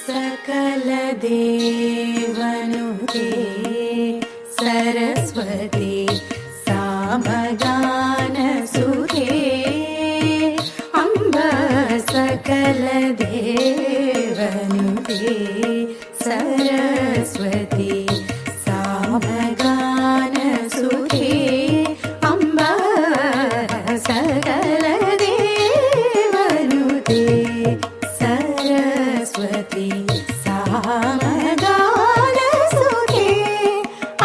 सकल देवनुते सरस्वती सामगान सुते अम्ब सकल देवनुते सरस्वती सामगान सुते अम्ब सकल देवनुते सरस्वती सामगान सुते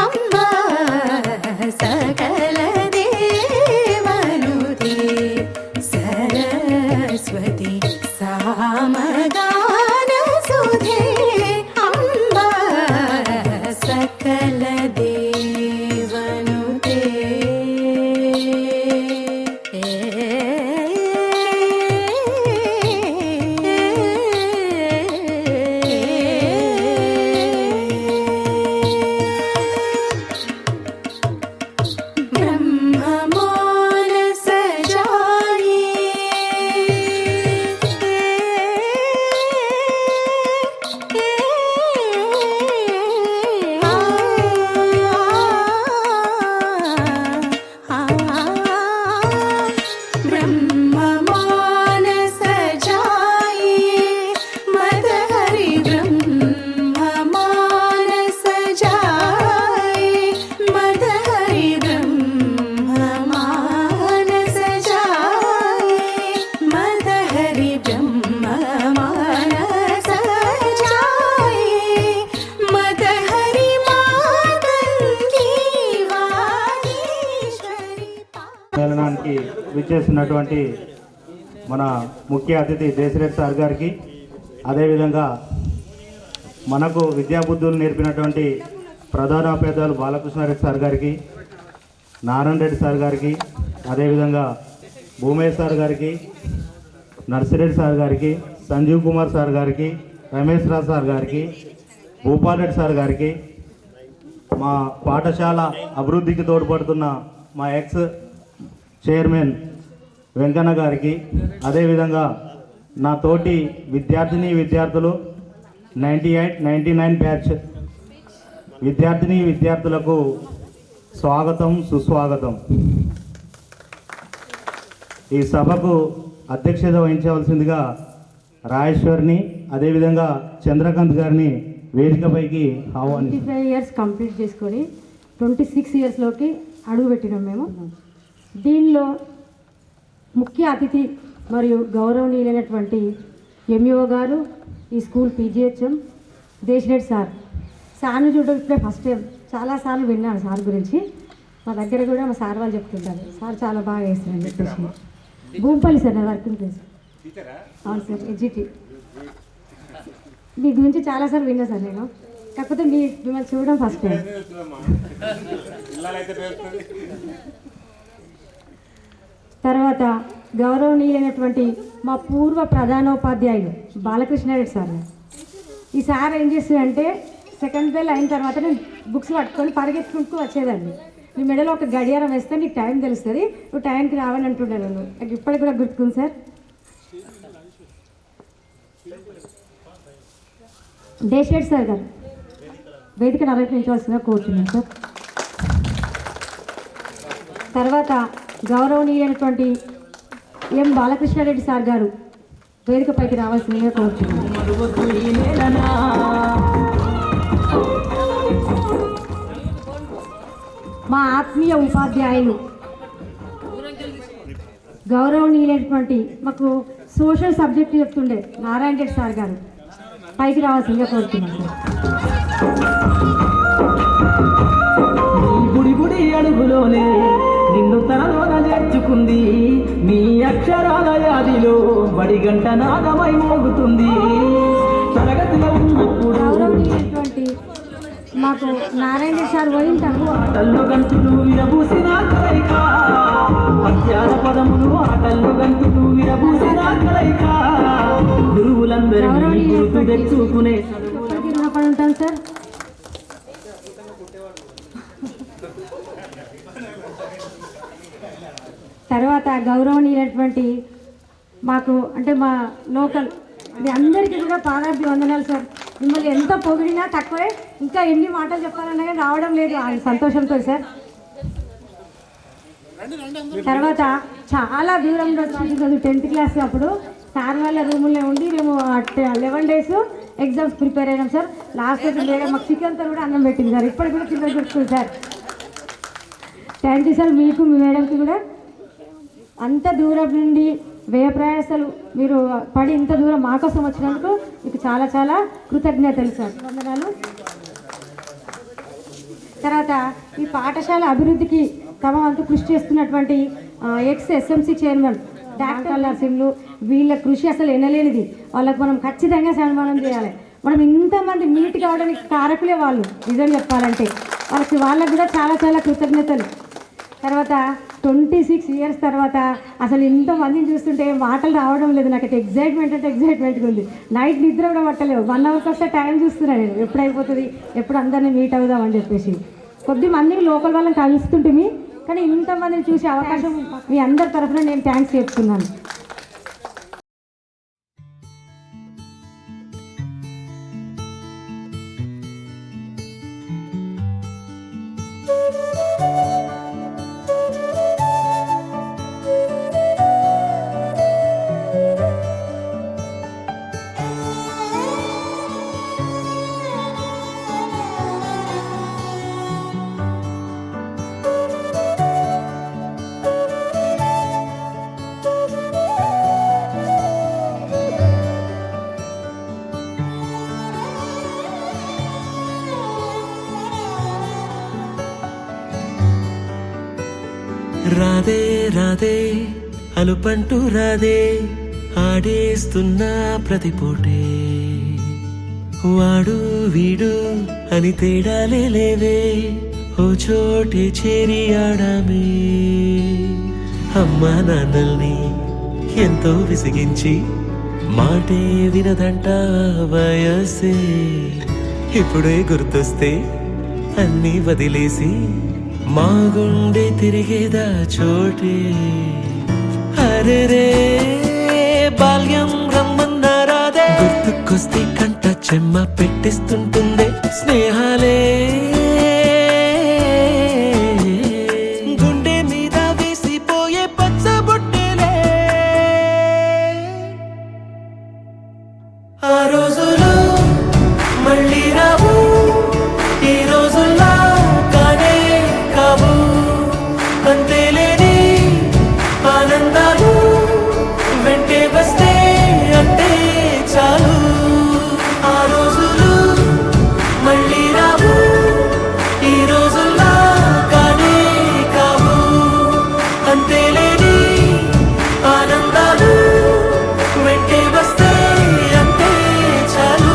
अम्ब सकल देवनुते सरस्वती सामगान सुते अम्ब सकल देवनुते మేళనానికి విచ్చేసినటువంటి మన ముఖ్య అతిథి దేశిరెడ్డి సార్ గారికి, అదేవిధంగా మనకు విద్యాబుద్ధులు నేర్పినటువంటి ప్రధానోపాధ్యాయులు బాలకృష్ణారెడ్డి సార్ గారికి, నారాయణ రెడ్డి సార్ గారికి, అదేవిధంగా భూమేష్ సార్ గారికి, నర్సిరెడ్డి సార్ గారికి, సంజీవ్ కుమార్ సార్ గారికి, రమేష్ రాజ్ సార్ గారికి, భూపాల్ రెడ్డి సార్ గారికి, మా పాఠశాల అభివృద్ధికి తోడ్పడుతున్న మా ఎక్స్ చైర్మన్ వెంకన్న గారికి, అదేవిధంగా నా తోటి విద్యార్థిని విద్యార్థులు 98, 99 బ్యాచ్ విద్యార్థిని విద్యార్థులకు స్వాగతం సుస్వాగతం. ఈ సభకు అధ్యక్షత వహించవలసిందిగా రాజేశ్వర్ని, అదేవిధంగా చంద్రకాంత్ గారిని వేదికపైకి ఆహ్వానిస్తాం. 25 ఇయర్స్ కంప్లీట్ చేసుకొని 26 ఇయర్స్లోకి అడుగుపెట్టినాం మేము. దీనిలో ముఖ్య అతిథి మరియు గౌరవనీయులైనటువంటి ఎంఈఓ గారు, ఈ స్కూల్ పీజీహెచ్ఎం దేశిరెడ్డి సార్ను చూడడం ఇప్పుడే ఫస్ట్ టైం. చాలాసార్లు విన్నాను సార్ గురించి, మా దగ్గర కూడా మా సార్ వాళ్ళు చెప్తుంటారు సార్ చాలా బాగా వేస్తారని చెప్పేసి. భూంపల్లి సార్ నా వర్కింగ్ ప్లేస్. అవును సార్, ఎడ్జిటి. మీ గురించి చాలాసార్లు విన్నా సార్ నేను, కాకపోతే మిమ్మల్ని చూడడం ఫస్ట్ టైం. తర్వాత గౌరవనీయులైనటువంటి మా పూర్వ ప్రధానోపాధ్యాయులు బాలకృష్ణారెడ్డి సార్. ఈ సార్ ఏం చేస్తారంటే సెకండ్ బెల్ అయిన తర్వాత నేను బుక్స్ పట్టుకొని పరిగెత్తుకుంటూ వచ్చేదాన్ని. నీ మెడలో ఒక గడియారం వేస్తే నీకు టైం తెలుస్తుంది, నువ్వు టైంకి రావని అంటుండే నన్ను. నాకు ఇప్పటికి కూడా గుర్తుకుంది సార్. దేశిరెడ్డి సార్ గారు వేదికను అలంకరించవలసిందిగా కోరుతున్నాను సార్. తర్వాత గౌరవనీయులైనటువంటి ఎం బాలకృష్ణారెడ్డి సార్ గారు వేదికపైకి రావాల్సిందిగా కోరుతున్నాను. మా ఆత్మీయ ఉపాధ్యాయులు గౌరవనీయులైనటువంటి మాకు సోషల్ సబ్జెక్ట్ చెప్తుండే నారాయణ రెడ్డి సార్ గారు పైకి రావాల్సిందిగా కోరుతున్నాను సార్. గుడి గుడి అడుగులోనే నిన్ను తనలోన చేర్చుకుంది, నీ అక్షరాల యాదిలో బడి గంట నాదమై మోగుతుంది. తరగతిలో ఉన్నప్పుడు గౌరవనీయులైనటువంటి మాకు నారాయణ సార్ పోయిన తక్కువ ఆటల్లో గంతులు విరబూసిన కలయిక, పద్యాల పదములు ఆటల్లో గంతులు విరబూసిన కలయిక, గురువులందరినీ గుర్తు తెచ్చుకునే రుణపడి ఉంటాను సార్. తర్వాత గౌరవనీయులైనటువంటి మాకు అంటే మా లోకల్ మీ అందరికీ కూడా పాదాభివందనాలు సార్. మిమ్మల్ని ఎంత పొగిడినా తక్కువే, ఇంకా ఎన్ని మాటలు చెప్పాలన్నా కానీ రావడం లేదు ఆ సంతోషంతో సార్. తర్వాత చాలా దూరంలో వచ్చి 10th క్లాస్ అప్పుడు సార్ వాళ్ళ రూముల్లో ఉండి మేము 11 days ఎగ్జామ్స్ ప్రిపేర్ అయినాం సార్. లాస్ట్ మేడం మాకు చికెన్తో కూడా అన్నం పెట్టింది సార్. ఇప్పటికి కూడా చిన్న గుర్తుంది సార్. Thank you sir. మీకు మీ మేడంకి కూడా అంత దూరం నుండి వ్యయ ప్రయాసాలు మీరు పడి ఇంత దూరం మా కోసం వచ్చినందుకు మీకు చాలా చాలా కృతజ్ఞతలు సార్. వందనాలు. తర్వాత ఈ పాఠశాల అభివృద్ధికి తమ వంతు కృషి చేస్తున్నటువంటి ఎక్స్-SMC చైర్మన్ డాక్టర్ నర్సింగ్లు, వీళ్ళ కృషి అసలు ఎనలేనిది. వాళ్ళకు మనం ఖచ్చితంగా సన్మానం చేయాలి. మనం ఇంతమంది మీట్ కావడానికి కారకులే వాళ్ళు, నిజం చెప్పాలంటే వాళ్ళకు కూడా చాలా చాలా కృతజ్ఞతలు. తర్వాత 26 years తర్వాత అసలు ఇంతమందిని చూస్తుంటే మాటలు రావడం లేదు. నాకైతే ఎగ్జైట్మెంట్ అంటే ఎగ్జైట్మెంట్గా ఉంది. నైట్ నిద్ర కూడా పట్టలేవు. 1 hour వస్తే టైం చూస్తున్నాను నేను, ఎప్పుడు అయిపోతుంది, ఎప్పుడు అందరినీ మీట్ అవుదామని చెప్పేసి. కొద్ది మందిని లోకల్ వాళ్ళని కలుస్తుంటే, కానీ ఇంతమందిని చూసే అవకాశం మీ అందరి తరఫున నేను థ్యాంక్స్ చెప్తున్నాను. రాధే రాధే అలుపంటూ రాధే ఆడేస్తున్నా ప్రతి పూటే, వాడు వీడు అని తేడాలే లేవే, ఓ చోటే చేరి ఆడామే. అమ్మా నాన్నల్ని ఎంతో విసిగించి మాటే వినదంట వయసే, ఇప్పుడే గుర్తొస్తే అన్నీ వదిలేసి మా గుండె తిరిగేదా చోటే. అరే రే బాల్యం రమ్మన్నారాదే, గుర్తుకొస్తే కంట చెమ్మ పెట్టిస్తుంటుందే స్నేహాలే. గుండె మీద వేసిపోయే పచ్చబొట్టెలే, ఆ రోజులు మళ్ళీ రావు, ఈ రోజుల్లో కానే కావు. అంతేలేని ఆనందాలు వెంటే వస్తే అంతే చాలు. ఆ రోజులు మళ్ళీ రావు, ఈ రోజుల్లో కానే కావు. అంతేలేని ఆనందాలు వెంటే వస్తే అంతే చాలు.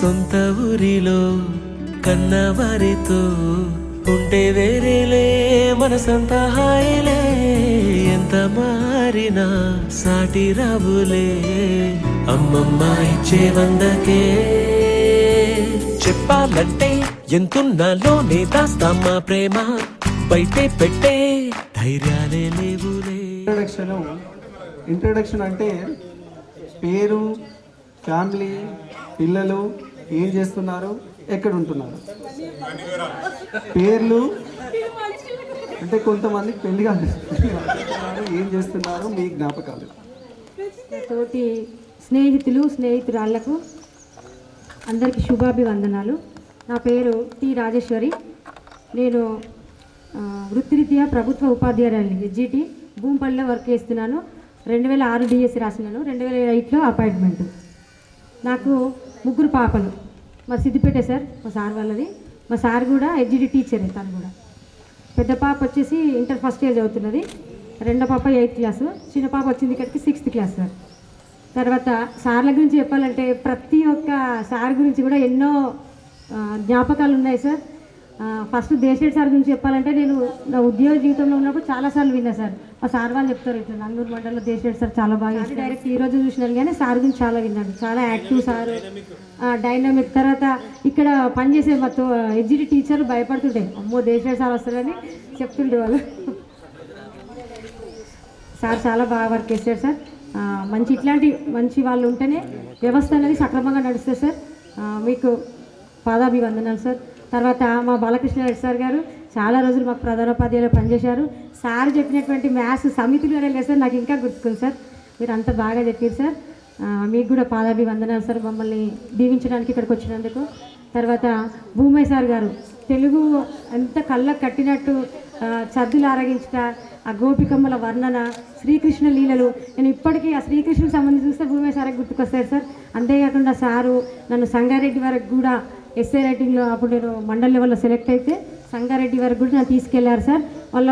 సొంత ఊరిలో కన్నవారితో ఉంటే వేరేలే మనసంత హాయిలే. ఎంత మారినా సాటి రావులే, అమ్మమ్మ ఇచ్చే 100కే. చెప్పాలంటే ఎంతున్నాలోనే దాస్తామా ప్రేమ, బయటే పెట్టే ధైర్యాలే లేవులే. ఇంట్రడక్షన్ అంటే పేరు, ఫ్యామిలీ, పిల్లలు ఏం చేస్తున్నారు, ఎక్కడ ఉంటున్నారు. పేర్లు అంటే కొంతమంది పెళ్లి కాదు, ఏం చేస్తున్నారు, మీ జ్ఞాపకాలు. తోటి స్నేహితులు స్నేహితురాళ్లకు అందరికీ శుభాభివందనాలు. నా పేరు టి రాజేశ్వరి. నేను వృత్తిరీత్యా ప్రభుత్వ ఉపాధ్యాయురాలిని, ఎస్జిటి భూంపల్లిలో వర్క్ చేస్తున్నాను. 2006 డిఎస్సి రాసినాను, 2008లో అపాయింట్మెంట్. నాకు 3 పాపలు. మా సిద్దిపేట సార్ మా సార్ వాళ్ళది. మా సార్ కూడా ఎస్జిటి టీచరే. తను కూడా పెద్ద పాప వచ్చేసి ఇంటర్ ఫస్ట్ ఇయర్ చదువుతున్నది, రెండో పాప 8th క్లాసు, చిన్న పాప వచ్చింది ఇక్కడికి 6th క్లాస్ సార్. తర్వాత సార్ల గురించి చెప్పాలంటే ప్రతి ఒక్క సార్ గురించి కూడా ఎన్నో జ్ఞాపకాలు ఉన్నాయి సార్. ఫస్ట్ దేశరెడ్డి సార్ గురించి చెప్పాలంటే నేను నా ఉద్యోగ జీవితంలో ఉన్నప్పుడు చాలాసార్లు విన్నా సార్. మా సార్ వాళ్ళు చెప్తారు ఇట్లా నంగూరు మండలంలో దేశరెడ్డి సార్ చాలా బాగా డైరెక్ట్ ఈ రోజు చూసినాను కానీ సార్ గురించి చాలా విన్నాను. చాలా యాక్టివ్ సారు, డైనమిక్. తర్వాత ఇక్కడ పనిచేసే మా ఎడ్జిటి టీచర్లు భయపడుతుంటాయి, అమ్మో దేశరెడ్డి సార్ వస్తారని చెప్తుండే వాళ్ళు. సార్ చాలా బాగా వర్క్ చేశారు సార్. మంచి ఇట్లాంటి మంచి వాళ్ళు ఉంటేనే వ్యవస్థ అనేది సక్రమంగా నడుస్తుంది సార్. మీకు పాదాభివందనాలు సార్. తర్వాత మా బాలకృష్ణారెడ్డి సార్ గారు చాలా రోజులు మాకు ప్రధానోపాధ్యాయులు పనిచేశారు. సార్ చెప్పినటువంటి మ్యాథ్స్ సమితిలో లేదు సార్, నాకు ఇంకా గుర్తుకుంది సార్. మీరు అంత బాగా చెప్పారు సార్. మీకు కూడా పాదాభివందనాలు సార్ మమ్మల్ని దీవించడానికి ఇక్కడికి వచ్చినందుకు. తర్వాత భూమయ్య సార్ గారు తెలుగు ఎంత కళ్ళకు కట్టినట్టు చద్దులు ఆరగించుట, ఆ గోపికమ్మల వర్ణన, శ్రీకృష్ణ లీలలు, నేను ఇప్పటికీ ఆ శ్రీకృష్ణుడికి సంబంధించి చూస్తే భూమయ్య సార్కి గుర్తుకొస్తారు సార్. అంతేకాకుండా సారు నన్ను సంగారెడ్డి వరకు కూడా ఎస్ఏ రైటింగ్లో అప్పుడు నేను మండల్ లెవెల్లో సెలెక్ట్ అయితే సంగారెడ్డి వరకు కూడా నన్ను తీసుకెళ్లారు సార్. వాళ్ళు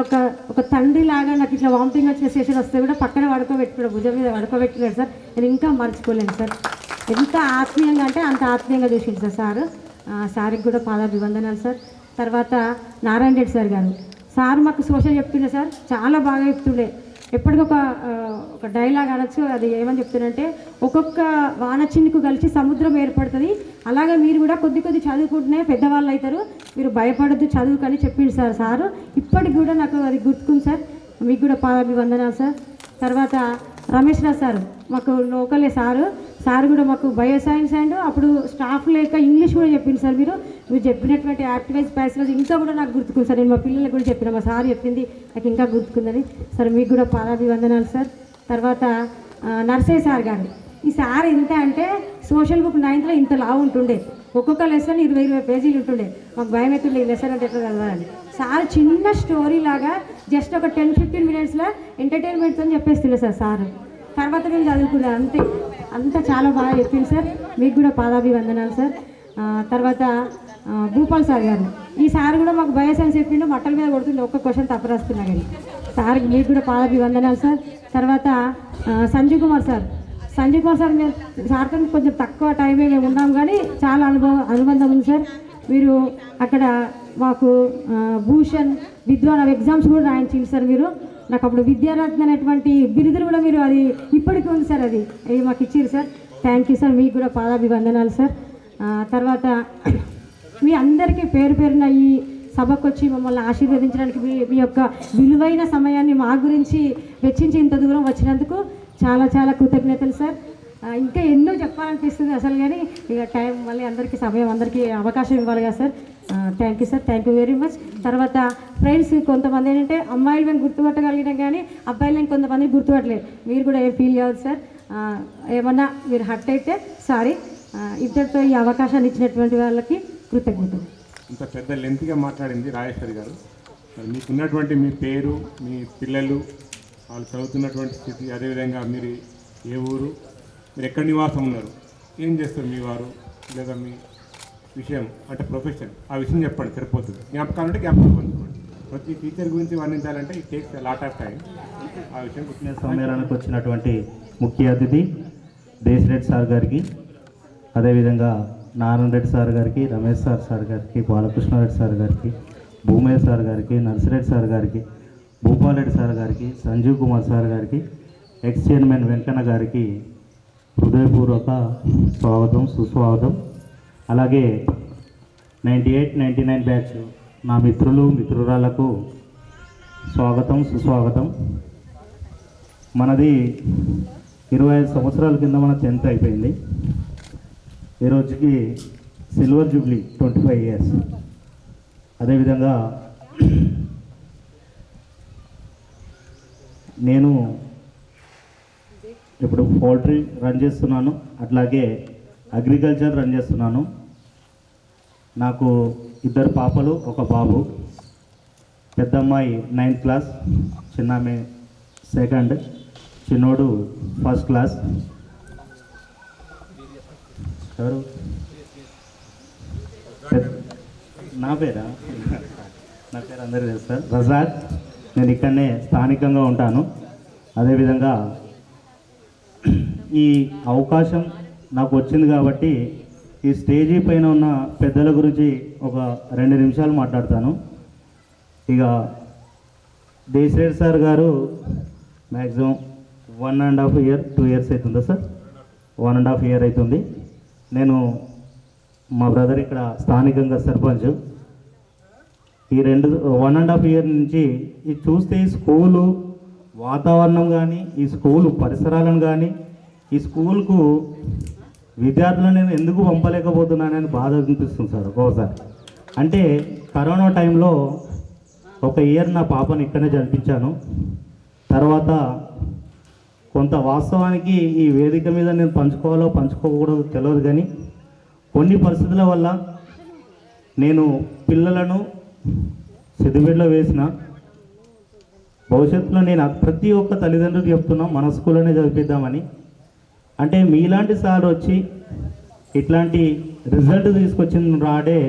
ఒక తండ్రి లాగా నాకు ఇట్లా వామిటింగ్ వచ్చిన స్టేషన్ వస్తే కూడా పక్కన పడుకోబెట్టుకున్నాడు, భుజం మీద పడుకోబెట్టుకున్నాడు సార్. నేను ఇంకా మర్చిపోలేను సార్. ఎంత ఆత్మీయంగా అంటే అంత ఆత్మీయంగా చూసిండు సార్ సారు. సార్కి కూడా పాదాభివందనాలు సార్. తర్వాత నారాయణ రెడ్డి సార్ గారు, సార్ మాకు సోషల్ చెప్తుండే సార్, చాలా బాగా చెప్తుండే. ఎప్పటికొక డైలాగ్ అనొచ్చు, అది ఏమని చెప్తుందంటే ఒక్కొక్క వానచిన్నుకు కలిసి సముద్రం ఏర్పడుతుంది, అలాగే మీరు కూడా కొద్ది కొద్ది చదువుకుంటూనే పెద్దవాళ్ళు అవుతారు, మీరు భయపడద్దు చదువుకని చెప్పిండు సార్ సారు. ఇప్పటికి కూడా నాకు అది గుర్తుకుంది సార్. మీకు కూడా పాదాభివందనాలు సార్. తర్వాత రమేష్ రావు సార్ మాకు లోకలే సారు. సార్ కూడా మాకు బయో సైన్స్ అండ్ అప్పుడు స్టాఫ్ లేక ఇంగ్లీష్ కూడా చెప్పింది సార్. మీరు చెప్పినటువంటి యాక్టివైజ్ ప్యాసేజ్ ఇంకా కూడా నాకు గుర్తుకుంది సార్. నేను మా పిల్లలకు కూడా చెప్పిన, మా సార్ చెప్పింది నాకు ఇంకా గుర్తుకుందని సార్. మీకు కూడా పాదాభివందనాలు సార్. తర్వాత నర్సయ్య సార్ గారు, ఈ సార్ ఎంత అంటే సోషల్ బుక్ 9th ఇంత లావు ఉంటుండే, ఒక్కొక్క లెసన్ 20 పేజీలు ఉంటుండే. మాకు భయం అవుతుండే ఈ లెసన్ అంటే ఎట్లా చదవాలని. సార్ చిన్న స్టోరీ లాగా జస్ట్ ఒక 10-15 మినిట్స్లో ఎంటర్టైన్మెంట్తో చెప్పేస్తుండే సార్ సార్. తర్వాత నేను చదువుకున్నాను అంతే. అంతా చాలా బాగా చెప్పింది సార్. మీకు కూడా పాదాభివందనాలు సార్. తర్వాత భూపాల్ సార్ గారు, ఈ సార్ కూడా మాకు బయో సైన్స్ చెప్పిండు, మట్టల మీద కొడుతుండే, ఒక్క క్వశ్చన్ తప్పరాస్తున్నా కానీ. సార్ మీకు కూడా పాదాభివందనాలు సార్. తర్వాత సంజీవ్ కుమార్ సార్ మేము సార్తో కొంచెం తక్కువ టైమే మేము ఉన్నాం కానీ చాలా అనుబంధం ఉంది సార్. మీరు అక్కడ మాకు భూషణ్ విద్వాన్ ఎగ్జామ్స్ కూడా రాయించింది సార్. మీరు నాకు అప్పుడు విద్యారత్న అనేటువంటి బిరుదులు కూడా మీరు అది ఇప్పటికీ ఉంది సార్, అది మాకు ఇచ్చారు సార్. Thank you sir. మీకు కూడా పాదాభివందనాలు సార్. తర్వాత మీ అందరికీ పేరు పేరున ఈ సభకు వచ్చి మమ్మల్ని ఆశీర్వదించడానికి మీ యొక్క విలువైన సమయాన్ని మా గురించి వెచ్చించి ఇంత దూరం వచ్చినందుకు చాలా చాలా కృతజ్ఞతలు సార్. ఇంకా ఎన్నో చెప్పాలనిపిస్తుంది అసలు, కానీ ఇక టైం మళ్ళీ అందరికీ సమయం అందరికీ అవకాశం ఇవ్వాలి కదా sir. Thank you sir, thank you very much. తర్వాత ఫ్రెండ్స్ కొంతమంది ఏంటంటే అమ్మాయిలు మేము గుర్తుపట్టగలిగినాం కానీ అబ్బాయిలు కొంతమంది గుర్తుపట్టలేదు. మీరు కూడా ఏం ఫీల్ కావద్దు సార్. ఏమన్నా మీరు హర్ట్ అయితే సారీ. ఇద్దరితో ఈ అవకాశాన్ని ఇచ్చినటువంటి వాళ్ళకి కృతజ్ఞతలు. ఇంత పెద్ద లెంత్గా మాట్లాడింది రాజేశ్వరి గారు. మరి మీకున్నటువంటి మీ పేరు, మీ పిల్లలు, వాళ్ళు చదువుతున్నటువంటి స్థితి, అదేవిధంగా మీరు ఏ ఊరు, మీరు ఎక్కడ నివాసం ఉన్నారు, ఏం చేస్తారు మీ వారు, లేదా మీ విషయం అంటే ప్రొఫెషన్, ఆ విషయం చెప్పండి సరిపోతుంది. జ్ఞాపకాలు అంటే జ్ఞాపకం పంచుకోండి. ప్రతి టీచర్ గురించి వర్ణించాలంటే ఈ టేక్స్ లాట్ ఆఫ్ టైం. ఆ విషయం సమ్మేళనానికి వచ్చినటువంటి ముఖ్య అతిథి దేశరెడ్డి సార్ గారికి, అదేవిధంగా నారాయణ రెడ్డి సార్ గారికి, రమేష్ సార్ గారికి, బాలకృష్ణారెడ్డి సార్ గారికి, భూమయ్య సార్ గారికి, నర్సిరెడ్డి సార్ గారికి, భూపాలరెడ్డి సార్ గారికి, సంజీవ్ కుమార్ సార్ గారికి, ఎక్స్ చైర్మన్ వెంకన్న గారికి హృదయపూర్వక స్వాగతం, సుస్వాగతం. అలాగే 98-99 బ్యాచ్ నా మిత్రులు మిత్రురాలకు స్వాగతం, సుస్వాగతం. మనది 25 సంవత్సరాల కింద మన 10th అయిపోయింది. ఈ రోజుకి సిల్వర్ జూబ్లీ 25 years. అదేవిధంగా నేను ఇప్పుడు పౌల్ట్రీ రన్ చేస్తున్నాను, అట్లాగే అగ్రికల్చర్ రన్ చేస్తున్నాను. నాకు 2 పాపలు, 1 బాబు. పెద్ద అమ్మాయి 9th క్లాస్, చిన్న అమ్మాయి 2nd, చిన్నోడు 1st క్లాస్. ఎవరు? నా పేరు అందరికీ తెలుసు సార్, రజాక్. నేను ఇక్కడనే స్థానికంగా ఉంటాను. అదేవిధంగా ఈ అవకాశం నాకు వచ్చింది కాబట్టి ఈ స్టేజీ పైన ఉన్న పెద్దల గురించి ఒక 2 నిమిషాలు మాట్లాడతాను. ఇక దేశరెడ్డి సార్ గారు మ్యాక్సిమం 1.5 ఇయర్ 2 ఇయర్స్ అవుతుందా సార్? 1.5 ఇయర్ అవుతుంది. నేను మా బ్రదర్ ఇక్కడ స్థానికంగా సర్పంచ్. ఈ 1.5 ఇయర్ నుంచి ఇది చూస్తే ఈ స్కూలు వాతావరణం కానీ ఈ స్కూలు పరిసరాలను కానీ ఈ స్కూల్కు విద్యార్థులను నేను ఎందుకు పంపలేకపోతున్నానని బాధ అనిపిస్తుంది సార్ ఒక్కోసారి. అంటే కరోనా టైంలో 1 ఇయర్ నా పాపను ఇక్కడనే చదివించాను. తర్వాత కొంత వాస్తవానికి ఈ వేదిక మీద నేను పంచుకోవాలో పంచుకోకూడదో తెలియదు, కానీ కొన్ని పరిస్థితుల వల్ల నేను పిల్లలను సిద్దిపేటలో వేసిన. భవిష్యత్తులో నేను ప్రతి ఒక్క తల్లిదండ్రులు చెప్తున్నా మన స్కూల్లోనే చదివిద్దామని. అంటే మీలాంటి సార్ వచ్చి ఇట్లాంటి రిజల్ట్ తీసుకొచ్చిన రాడే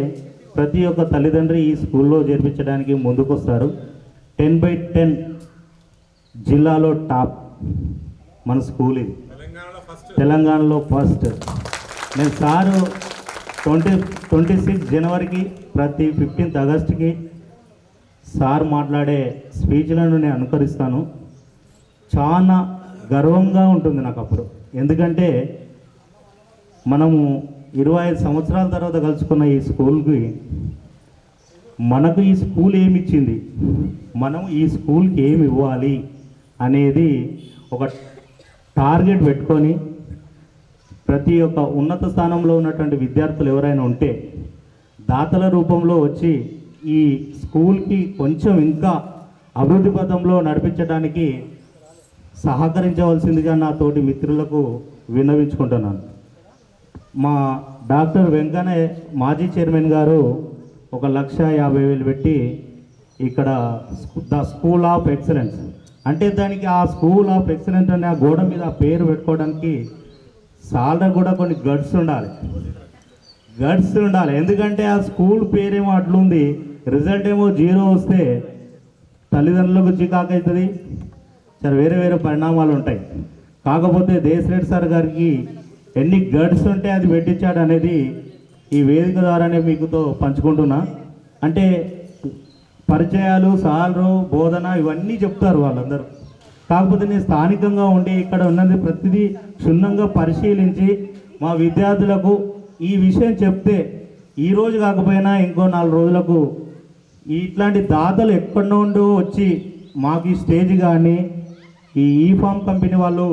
ప్రతి ఒక్క తల్లిదండ్రి ఈ స్కూల్లో చేర్పించడానికి ముందుకొస్తారు. 10/10 జిల్లాలో టాప్ మన స్కూల్ ఇది, తెలంగాణలో ఫస్ట్. నేను సారు 26 జనవరికి ప్రతి 15th ఆగస్టుకి సార్ మాట్లాడే స్పీచ్లను నేను అనుకరిస్తాను. చాలా గర్వంగా ఉంటుంది నాకు అప్పుడు. ఎందుకంటే మనము 25 సంవత్సరాల తర్వాత కలుసుకున్న ఈ స్కూల్కి మనకు ఈ స్కూల్ ఏమి ఇచ్చింది, మనం ఈ స్కూల్కి ఏమి ఇవ్వాలి అనేది ఒక టార్గెట్ పెట్టుకొని ప్రతి ఒక్క ఉన్నత స్థానంలో ఉన్నటువంటి విద్యార్థులు ఎవరైనా ఉంటే దాతల రూపంలో వచ్చి ఈ స్కూల్కి కొంచెం ఇంకా అభివృద్ధి పథంలో నడిపించడానికి సహకరించవలసిందిగా నా తోటి మిత్రులకు విన్నవించుకుంటున్నాను. మా డాక్టర్ వెంకయ్య మాజీ చైర్మన్ గారు 1,50,000 పెట్టి ఇక్కడ ద స్కూల్ ఆఫ్ ఎక్సలెన్స్ అంటే దానికి ఆ స్కూల్ ఆఫ్ ఎక్సలెన్స్ అనే ఆ గోడ మీద ఆ పేరు పెట్టుకోవడానికి చాలా కూడా కొన్ని గట్స్ ఉండాలి. ఎందుకంటే ఆ స్కూల్ పేరేమో అట్లుంది, రిజల్ట్ ఏమో 0 వస్తే తల్లిదండ్రులకు చికాకు అవుతుంది, సరే వేరే వేరే పరిణామాలు ఉంటాయి. కాకపోతే దేశరెడ్డి సార్ గారికి ఎన్ని గట్స్ ఉంటే అది పెట్టించాడు అనేది ఈ వేదిక ద్వారానే మీకుతో పంచుకుంటున్నా. అంటే పరిచయాలు, సార్లు, బోధన ఇవన్నీ చెప్తారు వాళ్ళందరూ. కాకపోతే నేను స్థానికంగా ఉండి ఇక్కడ ఉన్నది ప్రతిదీ క్షుణ్ణంగా పరిశీలించి మా విద్యార్థులకు ఈ విషయం చెప్తే ఈరోజు కాకపోయినా ఇంకో 4 రోజులకు ఇట్లాంటి దాతలు ఎక్కడి నుండో వచ్చి మాకు ఈ స్టేజ్ కానీ ఈ ఈఫామ్ కంపెనీ వాళ్ళు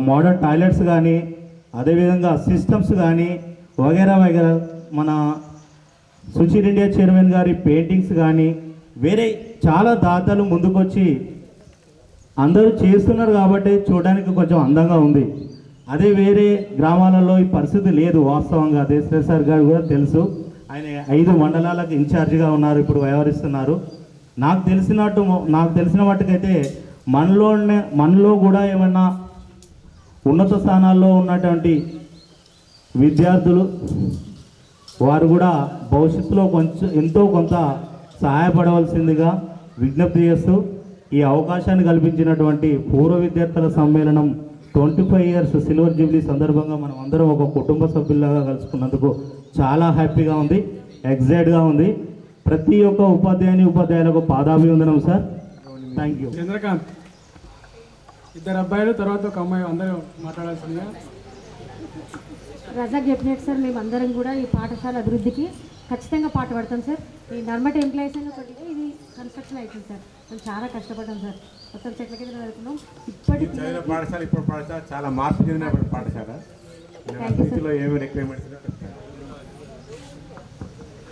మోడర్న్ టాయిలెట్స్ కానీ అదేవిధంగా సిస్టమ్స్ కానీ వగేరా మన సుచిర్ ఇండియా చైర్మన్ గారి పెయింటింగ్స్ కానీ వేరే చాలా దాతలు ముందుకొచ్చి అందరూ చేస్తున్నారు కాబట్టి చూడడానికి కొంచెం అందంగా ఉంది. అదే వేరే గ్రామాలలో ఈ పరిస్థితి లేదు. వాస్తవంగా దేశరెడ్డి సార్ గారు కూడా తెలుసు, ఆయన 5 మండలాలకు ఇన్ఛార్జిగా ఉన్నారు, ఇప్పుడు వ్యవహరిస్తున్నారు. నాకు తెలిసిన వాటికైతే మనలో కూడా ఏమన్నా ఉన్నత స్థానాల్లో ఉన్నటువంటి విద్యార్థులు వారు కూడా భవిష్యత్తులో ఎంతో కొంత సహాయపడవలసిందిగా విజ్ఞప్తి చేస్తూ ఈ అవకాశాన్ని కల్పించినటువంటి పూర్వ విద్యార్థుల సమ్మేళనం 25 ఇయర్స్ సిల్వర్ జూబ్లీ సందర్భంగా మనం అందరం ఒక కుటుంబ సభ్యులాగా కలుసుకున్నందుకు చాలా హ్యాపీగా ఉంది, ఎగ్జైట్గా ఉంది. ప్రతి ఒక్క ఉపాధ్యాయులకు పాదాభివందనం సార్. Thank you. చంద్రకాంత్, 2 అబ్బాయిలు తర్వాత ఒక అమ్మాయి, అందరూ మాట్లాడాల్సిందిగా. రజాక్ చెప్పినట్టు సార్ మేమందరం కూడా ఈ పాఠశాల అభివృద్ధికి ఖచ్చితంగా పాటుపడతాం సార్. ఈ నర్మట్ ఎంప్లాయీస్ అయినా కొద్దిగా ఇది కన్స్ట్రక్షన్ అవుతుంది సార్. మేము చాలా కష్టపడ్డాం సార్, మొత్తం చెట్ల కింద చదువుకున్నాం. ఇప్పటికి పాఠశాల ఇప్పుడు పాఠశాల చాలా మార్పు చెందిన పాఠశాల. ఏమి రిక్వైర్మెంట్స్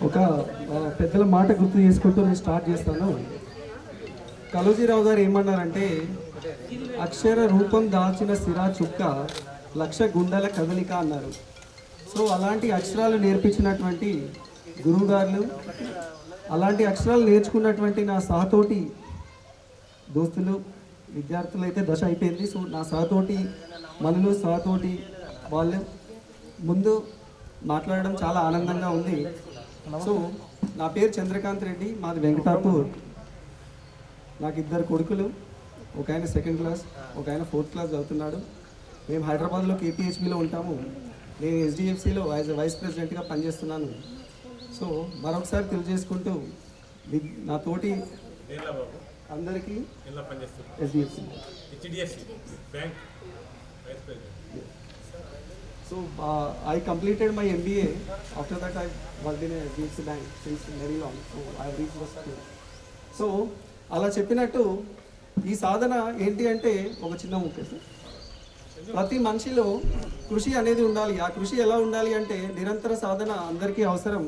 ఒక పెద్దల మాట గుర్తు చేసుకుంటూ నేను స్టార్ట్ చేస్తాను. కలోజీరావు గారు ఏమన్నారంటే, అక్షర రూపం దాల్చిన సిరా చుక్క 1,00,000 గుండెల కదలిక అన్నారు. సో అలాంటి అక్షరాలు నేర్పించినటువంటి గురువుగారులు, అలాంటి అక్షరాలు నేర్చుకున్నటువంటి నా సహతోటి దోస్తులు, విద్యార్థులు అయితే దశ అయిపోయింది. సో నా సహతోటి వాళ్ళు ముందు మాట్లాడడం చాలా ఆనందంగా ఉంది. సో నా పేరు చంద్రకాంత్ రెడ్డి, మాది వెంకటాపూర్. నాకు 2 కొడుకులు, ఒక ఆయన 2nd క్లాస్, ఒక ఆయన 4th క్లాస్ చదువుతున్నాడు. మేము హైదరాబాద్లో KPHBలో ఉంటాము. నేను SDFCలో వైస్ ప్రెసిడెంట్గా పనిచేస్తున్నాను. సో మరొకసారి తెలియజేసుకుంటూ నా తోటి అందరికీ SDFC bank. So I completed my MBA. After that I worked in a HDFC bank since very long. So I have reached the school. So అలా చెప్పినట్టు ఈ సాధన ఏంటి అంటే ఒక చిన్న ముఖ్య సార్, ప్రతి మనిషిలో కృషి అనేది ఉండాలి. ఆ కృషి ఎలా ఉండాలి అంటే నిరంతర సాధన అందరికీ అవసరం.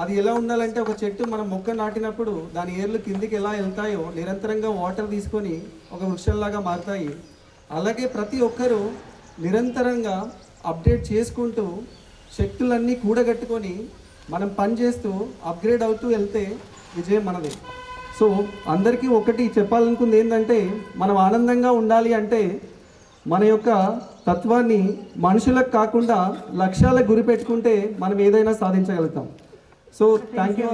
అది ఎలా ఉండాలంటే ఒక చెట్టు మనం మొక్క నాటినప్పుడు దాని ఏర్లు కిందికి ఎలా వెళ్తాయో నిరంతరంగా వాటర్ తీసుకొని ఒక వృక్షంలాగా మారుతాయి. అలాగే ప్రతి ఒక్కరూ నిరంతరంగా అప్డేట్ చేసుకుంటూ శక్తులన్నీ కూడగట్టుకొని మనం పనిచేస్తూ అప్గ్రేడ్ అవుతూ వెళ్తే విజయం మనదే. సో అందరికీ ఒకటి చెప్పాలనుకుంది ఏంటంటే, మనం ఆనందంగా ఉండాలి అంటే మన యొక్క తత్వాన్ని మనుషులకు కాకుండా లక్ష్యాలకు గురి పెట్టుకుంటే మనం ఏదైనా సాధించగలుగుతాం. So thank you.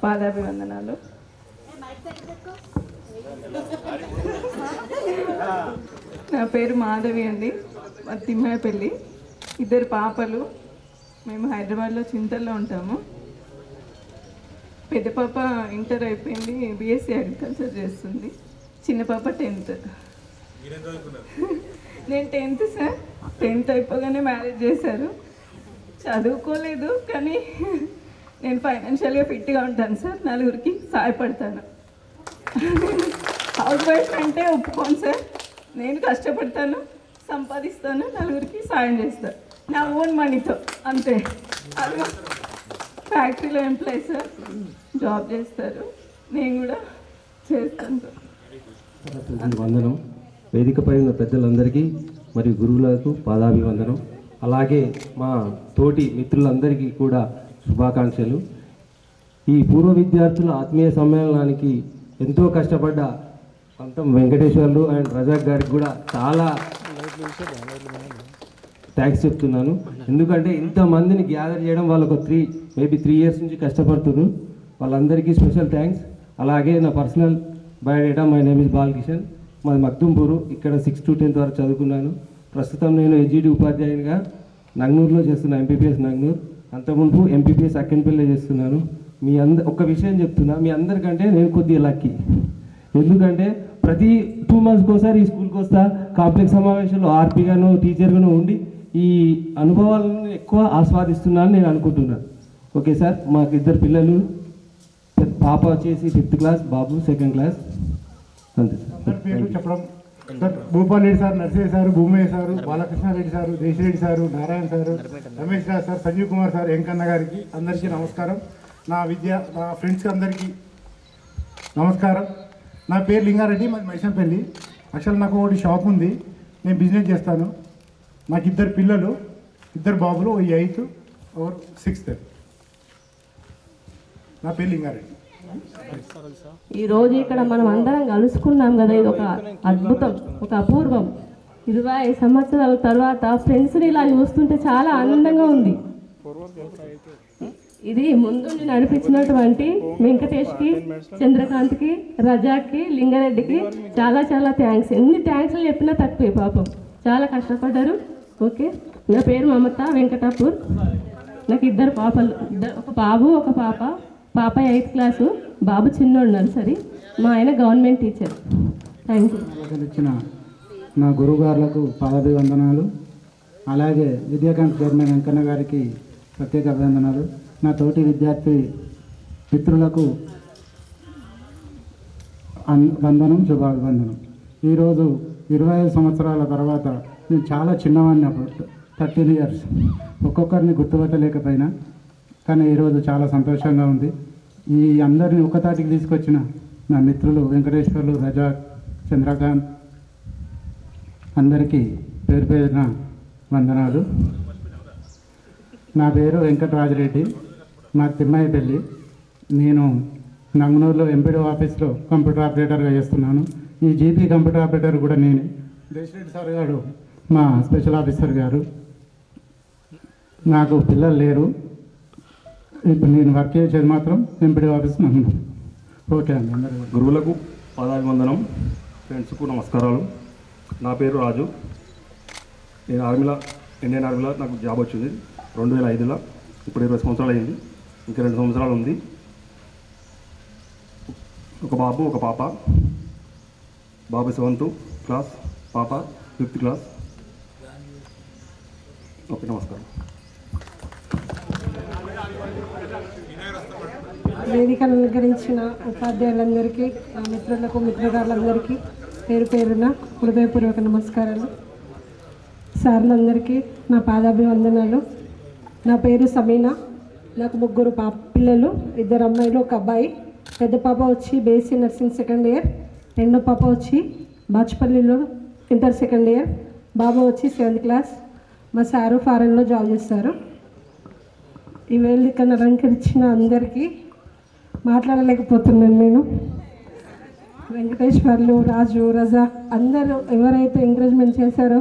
పాదాభివందనాలు. నా పేరు మాధవి అండి, మా తిమ్మాయపల్లి. 2 పాపలు. మేము హైదరాబాద్లో చింతల్లో ఉంటాము. పెద్ద పాప ఇంటర్ అయిపోయింది, BSc అగ్రికల్చర్ చేస్తుంది. చిన్న పాప 10th. నేను 10th సార్. 10th అయిపోగానే మ్యారేజ్ చేశారు. చదువుకోలేదు కానీ నేను ఫైనాన్షియల్గా ఫిట్గా ఉంటాను సార్, నలుగురికి సహాయపడతాను. హౌస్ వైఫ్ అంటే ఒప్పుకోను సార్. నేను కష్టపడతాను, సంపాదిస్తాను, నలుగురికి సాయం చేస్తాను నా ఓన్ మనీతో, అంతే. అది ఫ్యాక్టరీలో ఎంప్లాయీ సార్, జాబ్ చేస్తారు, నేను కూడా చేస్తాను సార్. వందనం. వేదికపై ఉన్న పెద్దలందరికీ మరియు గురువులకు పాదాభివందనం. అలాగే మా తోటి మిత్రులందరికీ కూడా శుభాకాంక్షలు. ఈ పూర్వ విద్యార్థుల ఆత్మీయ సమ్మేళనానికి ఎంతో కష్టపడ్డ పంతం వెంకటేశ్వర్లు అండ్ రజాక్ గారికి కూడా చాలా థ్యాంక్స్ చెప్తున్నాను. ఎందుకంటే ఇంతమందిని గ్యాదర్ చేయడం వాళ్ళకు 3 years నుంచి కష్టపడుతున్నారు. వాళ్ళందరికీ స్పెషల్ థ్యాంక్స్. అలాగే నా personal biodata, my name is Balakishan, మాది మక్తుంపూరు. ఇక్కడ 6th to 10th వరకు చదువుకున్నాను. ప్రస్తుతం నేను HGD ఉపాధ్యాయునిగా నంగనూరులో చేస్తున్నా, MPPS నంగనూరు. అంతకుముందు MPPS అక్కెన్పల్లిలో చేస్తున్నాను. ఒక్క విషయం చెప్తున్నా, మీ అందరికంటే నేను కొద్దిగా లక్కీ. ఎందుకంటే ప్రతి 2 months ఒకసారి ఈ స్కూల్కి వస్తా, కాంప్లెక్స్ సమావేశంలో RP-గాను టీచర్గాను ఉండి ఈ అనుభవాలను ఎక్కువ ఆస్వాదిస్తున్నాను నేను అనుకుంటున్నాను. Okay sir. మాకు 2 పిల్లలు, పాప వచ్చేసి 5th క్లాస్, బాబు 2nd క్లాస్, అంతే సార్. పేరు చెప్పడం sir, Bhupal Reddy sir, Narsaiah sir, Bhumaiah sir, Balakrishna Reddy sir, Desi Reddy sir, Narayana sir, Ramesh Raj sir, Sanjeev Kumar sir, Venkanna గారికి అందరికీ నమస్కారం. నా ఫ్రెండ్స్కి అందరికీ నమస్కారం. నా పేరు లింగారెడ్డి, మాది మైసంపల్లి. యాక్చువల్ నాకు ఒకటి షాప్ ఉంది, నేను బిజినెస్ చేస్తాను. నాకు 2 పిల్లలు, 2 బాబులు, 8th, 6th. నా పేరు లింగారెడ్డి. ఈరోజు ఇక్కడ మనం అందరం కలుసుకున్నాం కదా, ఇది ఒక అద్భుతం, ఒక అపూర్వం. 25 సంవత్సరాల తర్వాత ఫ్రెండ్స్ని ఇలా చూస్తుంటే చాలా ఆనందంగా ఉంది. ఇది ముందుండి నడిపించినటువంటి వెంకటేష్కి, చంద్రకాంత్కి, రజాక్కి, లింగారెడ్డికి చాలా చాలా థ్యాంక్స్. ఎన్ని థ్యాంక్స్లు చెప్పినా తక్కువే, పాపం చాలా కష్టపడ్డారు. ఓకే. నా పేరు మమత, వెంకటాపూర్. నాకు 2 పాపలు, ఒక బాబు ఒక పాప. పాప 8th క్లాసు, బాబు చిన్నోడు నర్సరీ. మా ఆయన గవర్నమెంట్ టీచర్. Thank you. ఇచ్చిన నా గురువుగారులకు పాదాభివందనాలు. అలాగే విద్యాకాంత్ చైర్మన్ వెంకన్న గారికి ప్రత్యేక అభివందనాలు. నా తోటి విద్యార్థి మిత్రులకు వందనం, శుభాభివందనం. ఈరోజు 25 సంవత్సరాల తర్వాత నేను చాలా చిన్నవాడిని, అప్పుడు 13 years. ఒక్కొక్కరిని గుర్తుపట్టలేకపోయినా, కానీ ఈరోజు చాలా సంతోషంగా ఉంది. ఈ అందరినీ ఒకతాటికి తీసుకొచ్చిన నా మిత్రులు వెంకటేశ్వర్లు, రజాక్, చంద్రకాంత్ అందరికీ పేరు పేరున వందనాలు. నా పేరు వెంకటరాజరెడ్డి, మా తిమ్మాయిపల్లి. నేను నంగనూరులో ఎంపీడీ ఆఫీస్లో కంప్యూటర్ ఆపరేటర్గా చేస్తున్నాను. ఈ జీపీ కంప్యూటర్ ఆపరేటర్ కూడా నేనే. దేశరెడ్డి సార్ గారు మా స్పెషల్ ఆఫీసర్ గారు. నాకు పిల్లలు లేరు, ఇప్పుడు నేను వర్క్ చేసేది మాత్రం ఎంపీడీ ఆఫీస్ నందు. ఓకే అండి, అందరూ గురువులకు పాదాభివందనం, ఫ్రెండ్స్కు నమస్కారాలు. నా పేరు రాజు. నేను ఇండియన్ ఆర్మీలో నాకు జాబ్ వచ్చింది 2005లో. ఇప్పుడు 20 సంవత్సరాలు అయింది. ఇంకా 2 సంవత్సరాలు ఉంది. ఒక బాబు ఒక పాప. బాబు 7th క్లాస్, పాప 5th క్లాస్. ఓకే, నమస్కారం. వేదికను అలంకరించిన ఉపాధ్యాయులందరికీ, నా మిత్రులకు, మిత్రురాళ్ళందరికీ పేరు పేరున హృదయపూర్వక నమస్కారాలు. సార్లందరికీ నా పాదాభివందనాలు. నా పేరు సమీనా. నాకు 3 పిల్లలు, 2 అమ్మాయిలు, 1 అబ్బాయి. పెద్ద పాప వచ్చి బీఎస్సీ నర్సింగ్ 2nd ఇయర్, రెండో పాప వచ్చి బాచుపల్లిలో ఇంటర్ 2nd ఇయర్, బాబు వచ్చి 7th క్లాస్. మా సారు ఫారెన్లో జాబ్ చేస్తారు. ఈ వేదికను అలంకరించిన అందరికీ మాట్లాడలేకపోతున్నాను నేను. వెంకటేశ్వర్లు, రాజు, రజా అందరూ ఎవరైతే ఎంకరేజ్మెంట్ చేశారో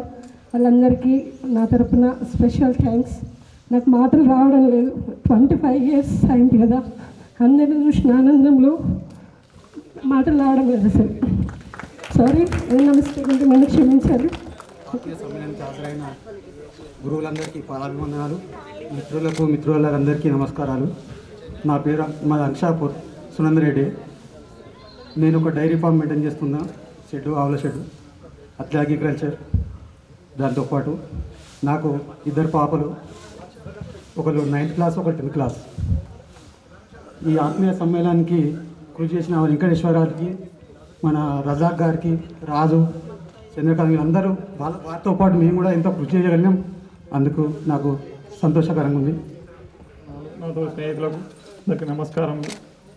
వాళ్ళందరికీ నా తరపున స్పెషల్ థ్యాంక్స్. నాకు మాటలు రావడం లేదు. 25 ఇయర్స్ అయింది కదా, అందరిని చూసిన ఆనందంలో మాటలు రావడం లేదు అసలు. సారీ, ఏదైనా మిస్టేక్ ఉంటే నన్ను క్షమించాలి. సమ్మేళనానికి హాజరైన గురువులందరికీ పాదాభివందనాలు. మిత్రులకు, మిత్రులందరికీ నమస్కారాలు. నా పేరు మాది అంశాపూర్ సునందరెడ్డి. నేను ఒక డైరీ ఫామ్ మెయింటైన్ చేస్తున్నా, ఆవుల షెడ్, అట్లా అగ్రికల్చర్. దాంతోపాటు నాకు 2 పాపలు, ఒకరు 9th క్లాస్, ఒకరు 10th క్లాస్. ఈ ఆత్మీయ సమ్మేళనానికి కృషి చేసిన వెంకటేశ్వరరావుకి, మన రజాక్ గారికి, రాజు, చంద్రకాంత్ అందరూ వారితో పాటు మేము కూడా ఎంతో కృషి చేయగలిగాం. అందుకు నాకు సంతోషకరంగా ఉంది. నాతో స్నేహితులకు అందరికీ నమస్కారం.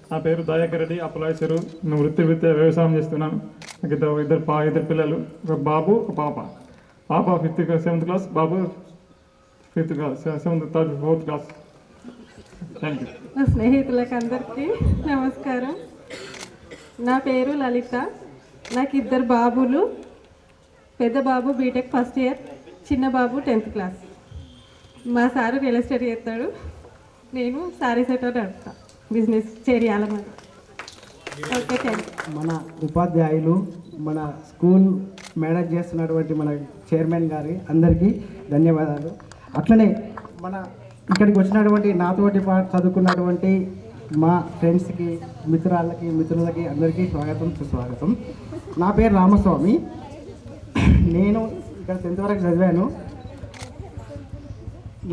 నా పేరు దయాకర్ రెడ్డి, అప్పలాయిసరు. నేను వృత్తి వ్యవసాయం చేస్తున్నాను. నాకు ఇద్దరు పిల్లలు, ఒక బాబు ఒక పాప. పాప 7th class, Babu 5th class, 4th class. Thank you. నా స్నేహితులకు అందరికీ నమస్కారం. నా పేరు లలిత. నాకు 2 బాబులు. పెద్ద బాబు బీటెక్ 1st ఇయర్, చిన్న బాబు 10th క్లాస్. మా సారు రియల్ ఎస్టేట్ చేస్తాడు, నేను సారీ సెటర్ నడుపుతా, బిజినెస్ చేయాలన్నమాట. Okay, thank you. మన ఉపాధ్యాయులు, మన స్కూల్ మేనేజ్ చేస్తున్నటువంటి మన చైర్మన్ గారి అందరికీ ధన్యవాదాలు. అట్లనే మన ఇక్కడికి వచ్చినటువంటి నాతోటి పాటు చదువుకున్నటువంటి మా ఫ్రెండ్స్కి, మిత్రులకి అందరికీ స్వాగతం, సుస్వాగతం. నా పేరు రామస్వామి. నేను ఇక్కడ 10th వరకు చదివాను.